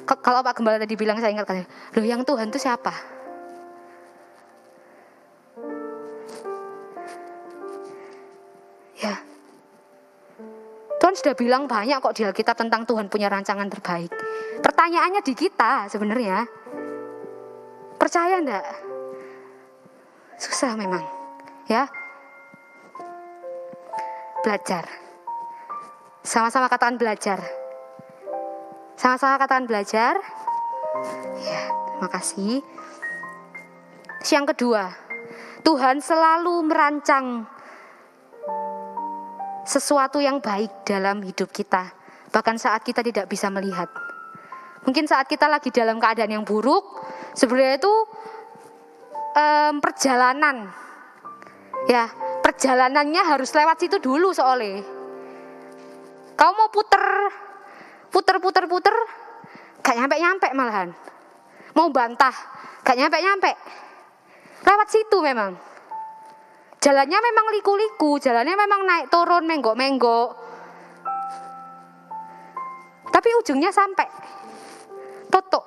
Kalau Pak Gembala tadi bilang, saya ingatkan, loh yang Tuhan itu siapa? Ya, Tuhan sudah bilang banyak kok di Alkitab tentang Tuhan punya rancangan terbaik. Pertanyaannya di kita sebenarnya. Percaya enggak? Susah memang. Ya. Belajar. Sama-sama katakan belajar. Sama-sama katakan belajar. Ya, terima kasih. Yang kedua, Tuhan selalu merancang sesuatu yang baik dalam hidup kita, bahkan saat kita tidak bisa melihat. Mungkin saat kita lagi dalam keadaan yang buruk, sebenarnya itu perjalanan. Ya, perjalanannya harus lewat situ dulu soalnya. Kau mau puter, gak nyampe malahan. Mau bantah, gak nyampe. Lewat situ memang. Jalannya memang liku-liku, jalannya memang naik turun, menggok-menggok. Tapi ujungnya sampai. Totok.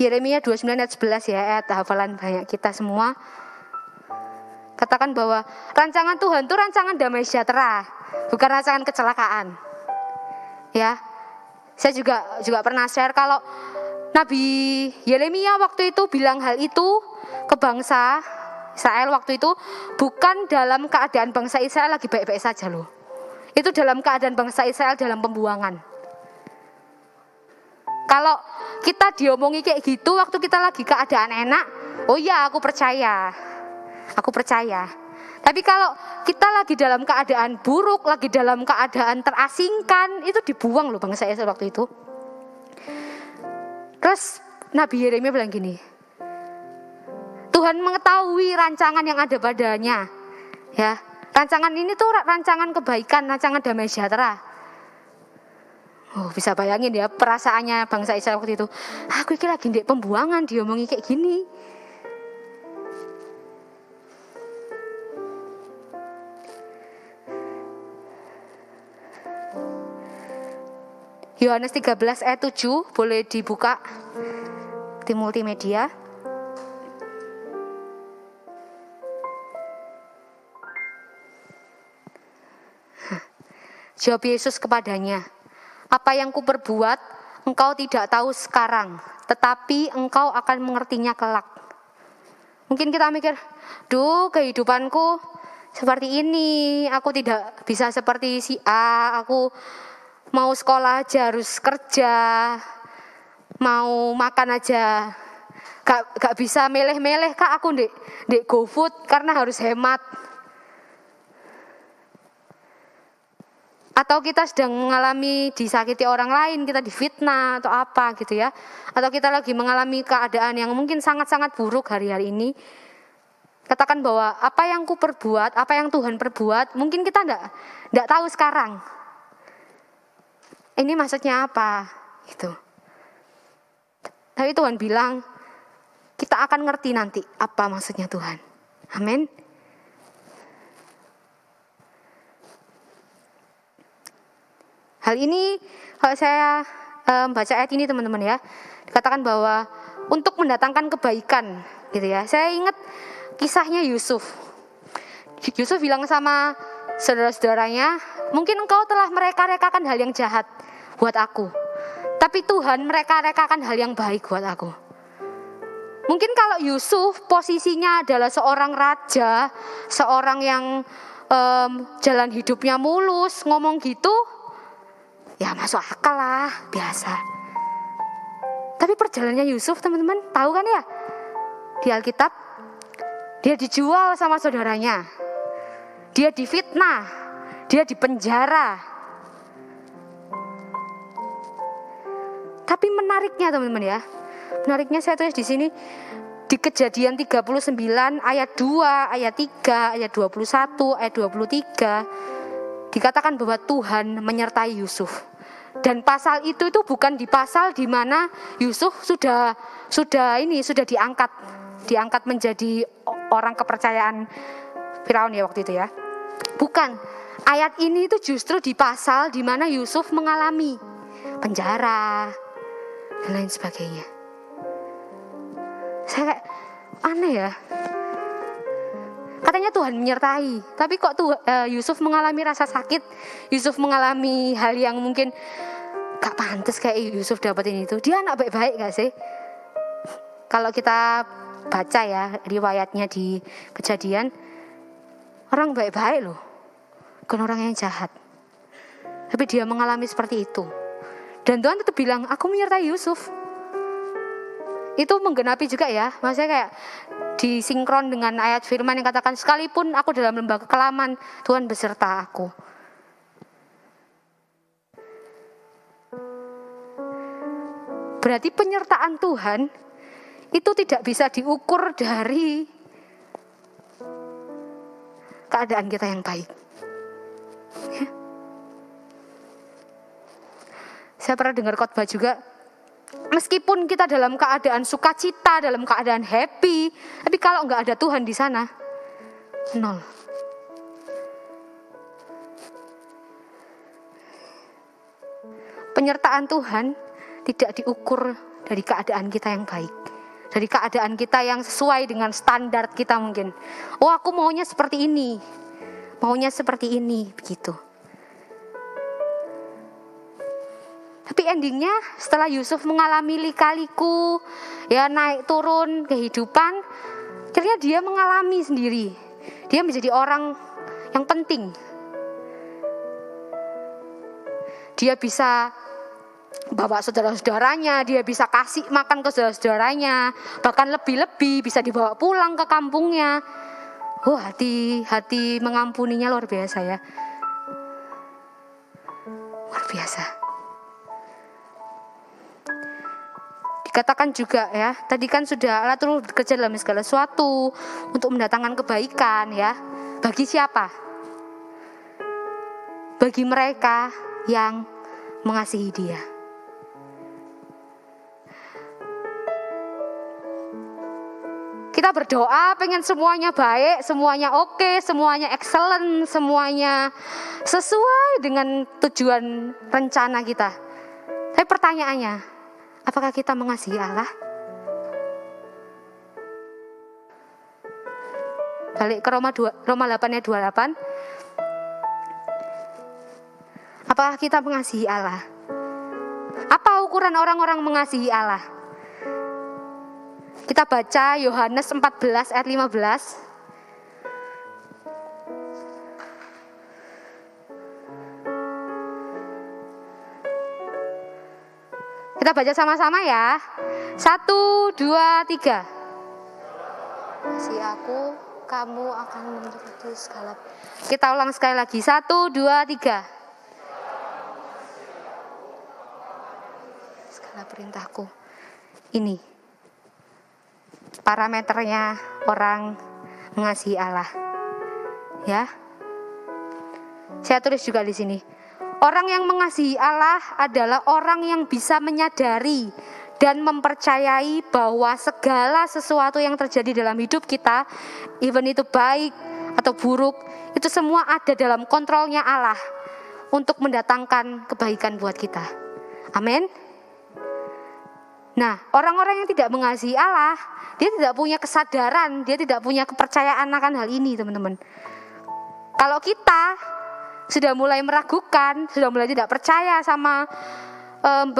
Yeremia 29 ayat 11 ya, ayat hafalan banyak kita semua. Katakan bahwa rancangan Tuhan itu rancangan damai sejahtera, bukan rancangan kecelakaan. Ya. Saya juga pernah share kalau Nabi Yeremia waktu itu bilang hal itu ke bangsa Israel waktu itu bukan dalam keadaan bangsa Israel lagi baik-baik saja loh. Itu dalam keadaan bangsa Israel dalam pembuangan. Kalau kita diomongi kayak gitu waktu kita lagi keadaan enak, oh iya aku percaya. Tapi kalau kita lagi dalam keadaan buruk, lagi dalam keadaan terasingkan, itu dibuang loh bangsa Israel waktu itu. Terus Nabi Yeremia bilang gini, Tuhan mengetahui rancangan yang ada padanya. Ya, rancangan ini tuh rancangan kebaikan, rancangan damai sejahtera. Oh, bisa bayangin ya perasaannya bangsa Israel waktu itu. Aku ini lagi di pembuangan, diomongi kayak gini. Yohanes 13 ayat 7 boleh dibuka di multimedia. Jawab Yesus kepadanya, apa yang kuperbuat engkau tidak tahu sekarang, tetapi engkau akan mengertinya kelak. Mungkin kita mikir, duh kehidupanku seperti ini, aku tidak bisa seperti si A, aku mau sekolah aja harus kerja, mau makan aja gak bisa meleh-meleh kak, aku ndek GoFood karena harus hemat. Atau kita sedang mengalami disakiti orang lain, kita difitnah atau apa gitu ya. Atau kita lagi mengalami keadaan yang mungkin sangat-sangat buruk hari-hari ini. Katakan bahwa apa yang ku perbuat, apa yang Tuhan perbuat, mungkin kita enggak tahu sekarang. Ini maksudnya apa? Gitu. Tapi Tuhan bilang, kita akan ngerti nanti apa maksudnya Tuhan. Amin. Hal ini kalau saya baca ayat ini teman-teman ya, dikatakan bahwa untuk mendatangkan kebaikan gitu ya. Saya ingat kisahnya Yusuf. Yusuf bilang sama saudara-saudaranya, mungkin engkau telah mereka-rekakan hal yang jahat buat aku, tapi Tuhan mereka-rekakan hal yang baik buat aku. Mungkin kalau Yusuf posisinya adalah seorang raja, seorang yang jalan hidupnya mulus, ngomong gitu, ya masuk akal lah, biasa. Tapi perjalanannya Yusuf teman-teman, tahu kan ya? Di Alkitab, dia dijual sama saudaranya. Dia difitnah, dia dipenjara. Tapi menariknya teman-teman ya, menariknya saya tulis di sini, di Kejadian 39 ayat 2, ayat 3, ayat 21, ayat 23, dikatakan bahwa Tuhan menyertai Yusuf. Dan pasal itu bukan di pasal di mana Yusuf sudah diangkat menjadi orang kepercayaan Firaun ya waktu itu ya. Bukan. Ayat ini itu justru di pasal di mana Yusuf mengalami penjara dan lain sebagainya. Saya kayak aneh ya. Katanya Tuhan menyertai, tapi kok Yusuf mengalami rasa sakit, Yusuf mengalami hal yang mungkin gak pantas kayak Yusuf dapetin itu. Dia anak baik-baik gak sih? Kalau kita baca ya riwayatnya di Kejadian, orang baik-baik loh, bukan orang yang jahat. Tapi dia mengalami seperti itu. Dan Tuhan tetap bilang, aku menyertai Yusuf. Itu menggenapi juga ya, maksudnya kayak disinkron dengan ayat firman yang katakan, sekalipun aku dalam lembah kekelaman, Tuhan beserta aku. Berarti penyertaan Tuhan itu tidak bisa diukur dari keadaan kita yang baik. Ya. Saya pernah dengar khotbah juga, meskipun kita dalam keadaan sukacita, dalam keadaan happy, tapi kalau nggak ada Tuhan di sana, nol. Penyertaan Tuhan tidak diukur dari keadaan kita yang baik, dari keadaan kita yang sesuai dengan standar kita mungkin. Oh, aku maunya seperti ini, begitu. Tapi endingnya setelah Yusuf mengalami lika-liku, ya naik turun kehidupan, akhirnya dia mengalami sendiri. Dia menjadi orang yang penting. Dia bisa bawa saudara-saudaranya, dia bisa kasih makan ke saudara-saudaranya, bahkan lebih-lebih bisa dibawa pulang ke kampungnya. Oh, hati mengampuninya luar biasa ya. Luar biasa. Dikatakan juga ya, tadi kan sudah Allah turut bekerja dalam segala sesuatu untuk mendatangkan kebaikan ya. Bagi siapa? Bagi mereka yang mengasihi Dia. Kita berdoa pengen semuanya baik, semuanya oke, semuanya excellent, semuanya sesuai dengan tujuan rencana kita. Tapi pertanyaannya, apakah kita mengasihi Allah? Balik ke Roma 8 ayat 28. Apakah kita mengasihi Allah? Apa ukuran orang-orang mengasihi Allah? Kita baca Yohanes 14 ayat 15. Kita baca sama-sama ya. 1, 2, 3. Kasih aku, kamu akan menjadi segala. Kita ulang sekali lagi. 1, 2, 3. Segala perintahku. Ini parameternya orang mengasihi Allah. Ya. Saya tulis juga di sini. Orang yang mengasihi Allah adalah orang yang bisa menyadari dan mempercayai bahwa segala sesuatu yang terjadi dalam hidup kita, even itu baik atau buruk, itu semua ada dalam kontrolnya Allah untuk mendatangkan kebaikan buat kita. Amin. Nah, orang-orang yang tidak mengasihi Allah, dia tidak punya kesadaran, dia tidak punya kepercayaan akan hal ini, teman-teman. Kalau kita sudah mulai meragukan, sudah mulai tidak percaya sama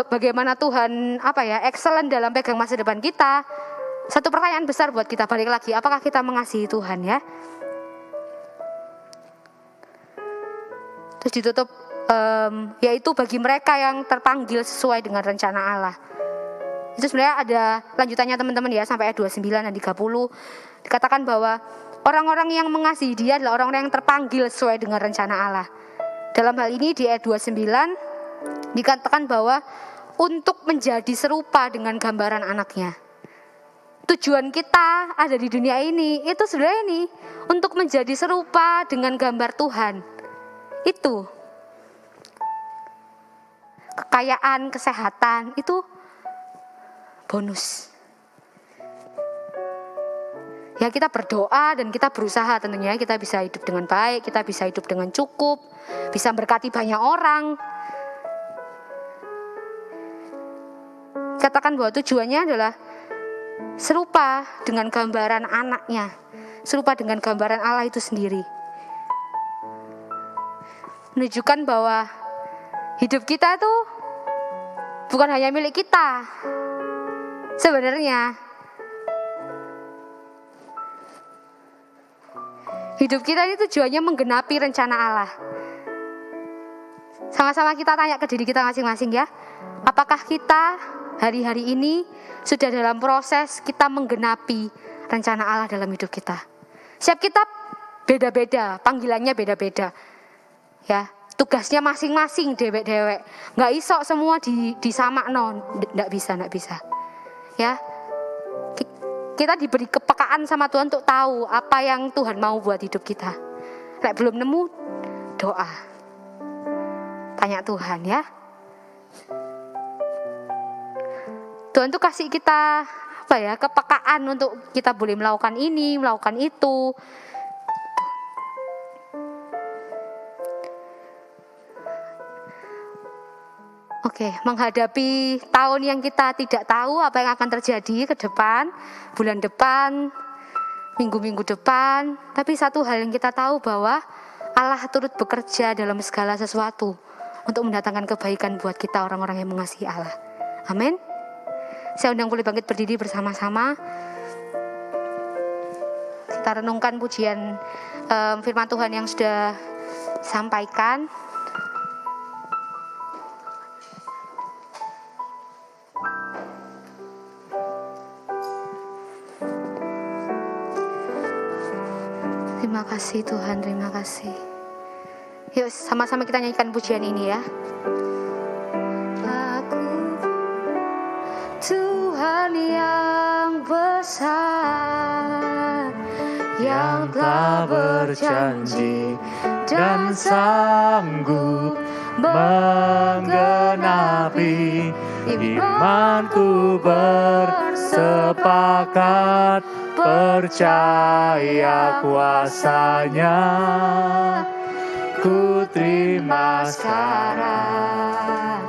bagaimana Tuhan excellent dalam pegang masa depan kita. Satu pertanyaan besar buat kita, balik lagi, apakah kita mengasihi Tuhan ya? Terus ditutup yaitu bagi mereka yang terpanggil sesuai dengan rencana Allah. Itu sebenarnya ada lanjutannya teman-teman ya, sampai ayat 29 dan 30 dikatakan bahwa orang-orang yang mengasihi dia adalah orang-orang yang terpanggil sesuai dengan rencana Allah. Dalam hal ini di ayat 29 dikatakan bahwa untuk menjadi serupa dengan gambaran anaknya. Tujuan kita ada di dunia ini itu sebenarnya ini untuk menjadi serupa dengan gambar Tuhan. Itu kekayaan, kesehatan itu bonus. Ya, kita berdoa dan kita berusaha tentunya kita bisa hidup dengan baik, kita bisa hidup dengan cukup, bisa berkati banyak orang. Katakan bahwa tujuannya adalah serupa dengan gambaran anaknya, serupa dengan gambaran Allah itu sendiri. Menunjukkan bahwa hidup kita itu bukan hanya milik kita. Sebenarnya hidup kita ini tujuannya menggenapi rencana Allah. Sama-sama kita tanya ke diri kita masing-masing ya. Apakah kita hari-hari ini sudah dalam proses kita menggenapi rencana Allah dalam hidup kita? Setiap kita beda-beda, panggilannya beda-beda. Ya, tugasnya masing-masing dewek-dewek. Nggak iso semua disamakno, nggak bisa. Ya. Kita diberi kepekaan sama Tuhan untuk tahu apa yang Tuhan mau buat hidup kita. Lek belum nemu, doa. Tanya Tuhan ya. Tuhan tuh kasih kita kepekaan untuk kita boleh melakukan ini, melakukan itu. Oke, menghadapi tahun yang kita tidak tahu apa yang akan terjadi ke depan, bulan depan, minggu-minggu depan. Tapi satu hal yang kita tahu bahwa Allah turut bekerja dalam segala sesuatu untuk mendatangkan kebaikan buat kita orang-orang yang mengasihi Allah. Amin. Saya undang boleh bangkit berdiri bersama-sama. Kita renungkan pujian firman Tuhan yang sudah disampaikan. Terima kasih Tuhan, terima kasih. Yuk sama-sama kita nyanyikan pujian ini ya. Aku Tuhan yang besar, yang telah berjanji dan sanggup menggenapi imanku bersepakat percaya kuasanya, ku terima sekarang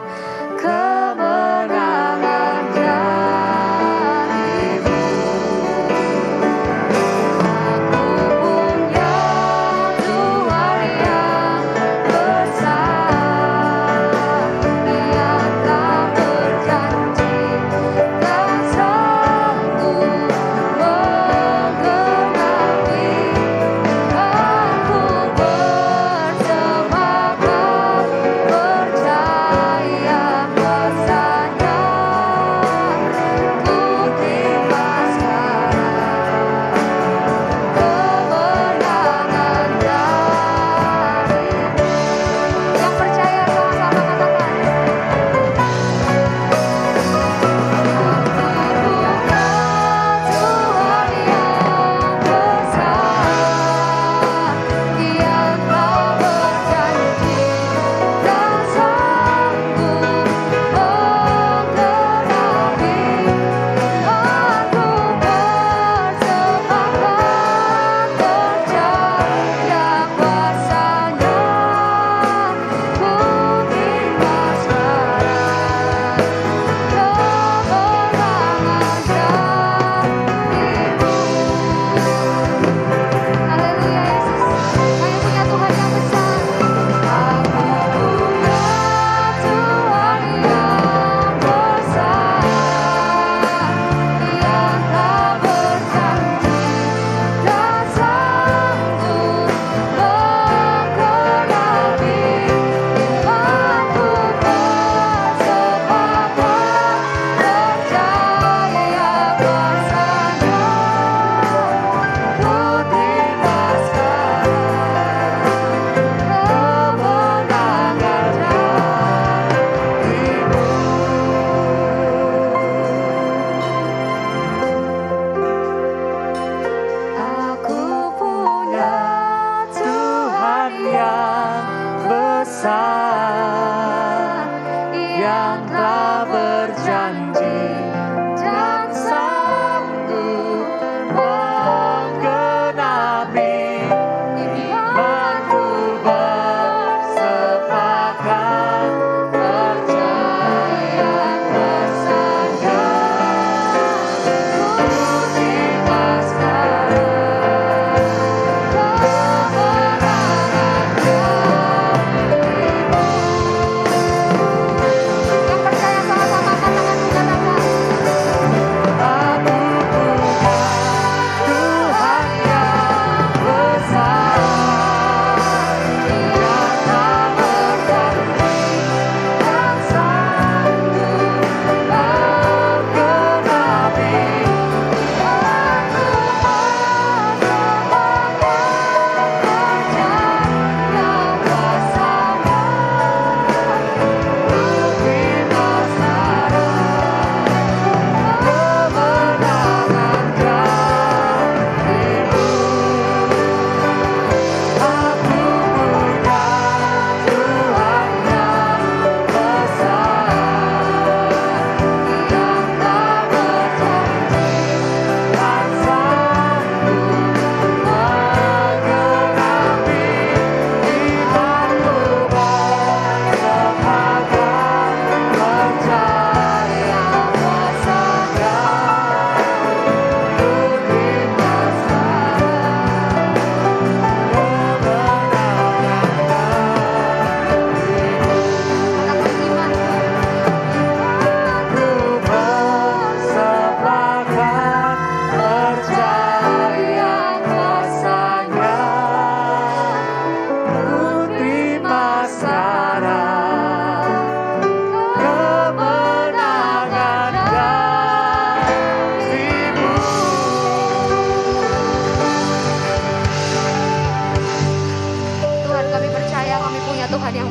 kemenangan darimu. Aku punya Tuhan yang besar,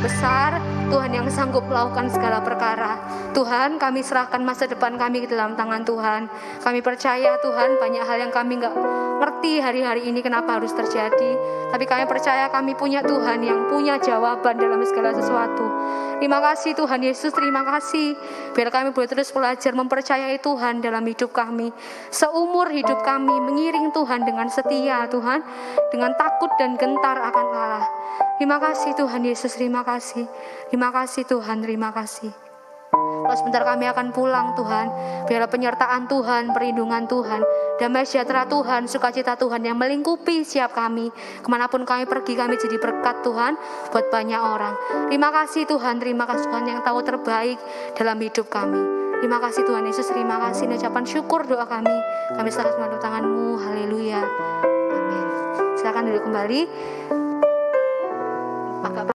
besar, Tuhan yang sanggup melakukan segala perkara. Tuhan, kami serahkan masa depan kami ke dalam tangan Tuhan. Kami percaya Tuhan, banyak hal yang kami nggak ngerti hari-hari ini kenapa harus terjadi. Tapi kami percaya kami punya Tuhan yang punya jawaban dalam segala sesuatu. Terima kasih Tuhan Yesus, terima kasih. Biar kami boleh terus belajar mempercayai Tuhan dalam hidup kami. Seumur hidup kami mengiring Tuhan dengan setia Tuhan, dengan takut dan gentar akan Allah. Terima kasih Tuhan Yesus, terima kasih. Terima kasih Tuhan, terima kasih. Kalau sebentar kami akan pulang Tuhan, biarlah penyertaan Tuhan, perlindungan Tuhan, damai sejahtera Tuhan, sukacita Tuhan yang melingkupi setiap kami. Kemanapun kami pergi, kami jadi berkat Tuhan buat banyak orang. Terima kasih Tuhan, terima kasih Tuhan yang tahu terbaik dalam hidup kami. Terima kasih Tuhan Yesus, terima kasih. Ucapan syukur doa kami serahkan dalam tangan-Mu. Haleluya. Amin. Silakan duduk kembali.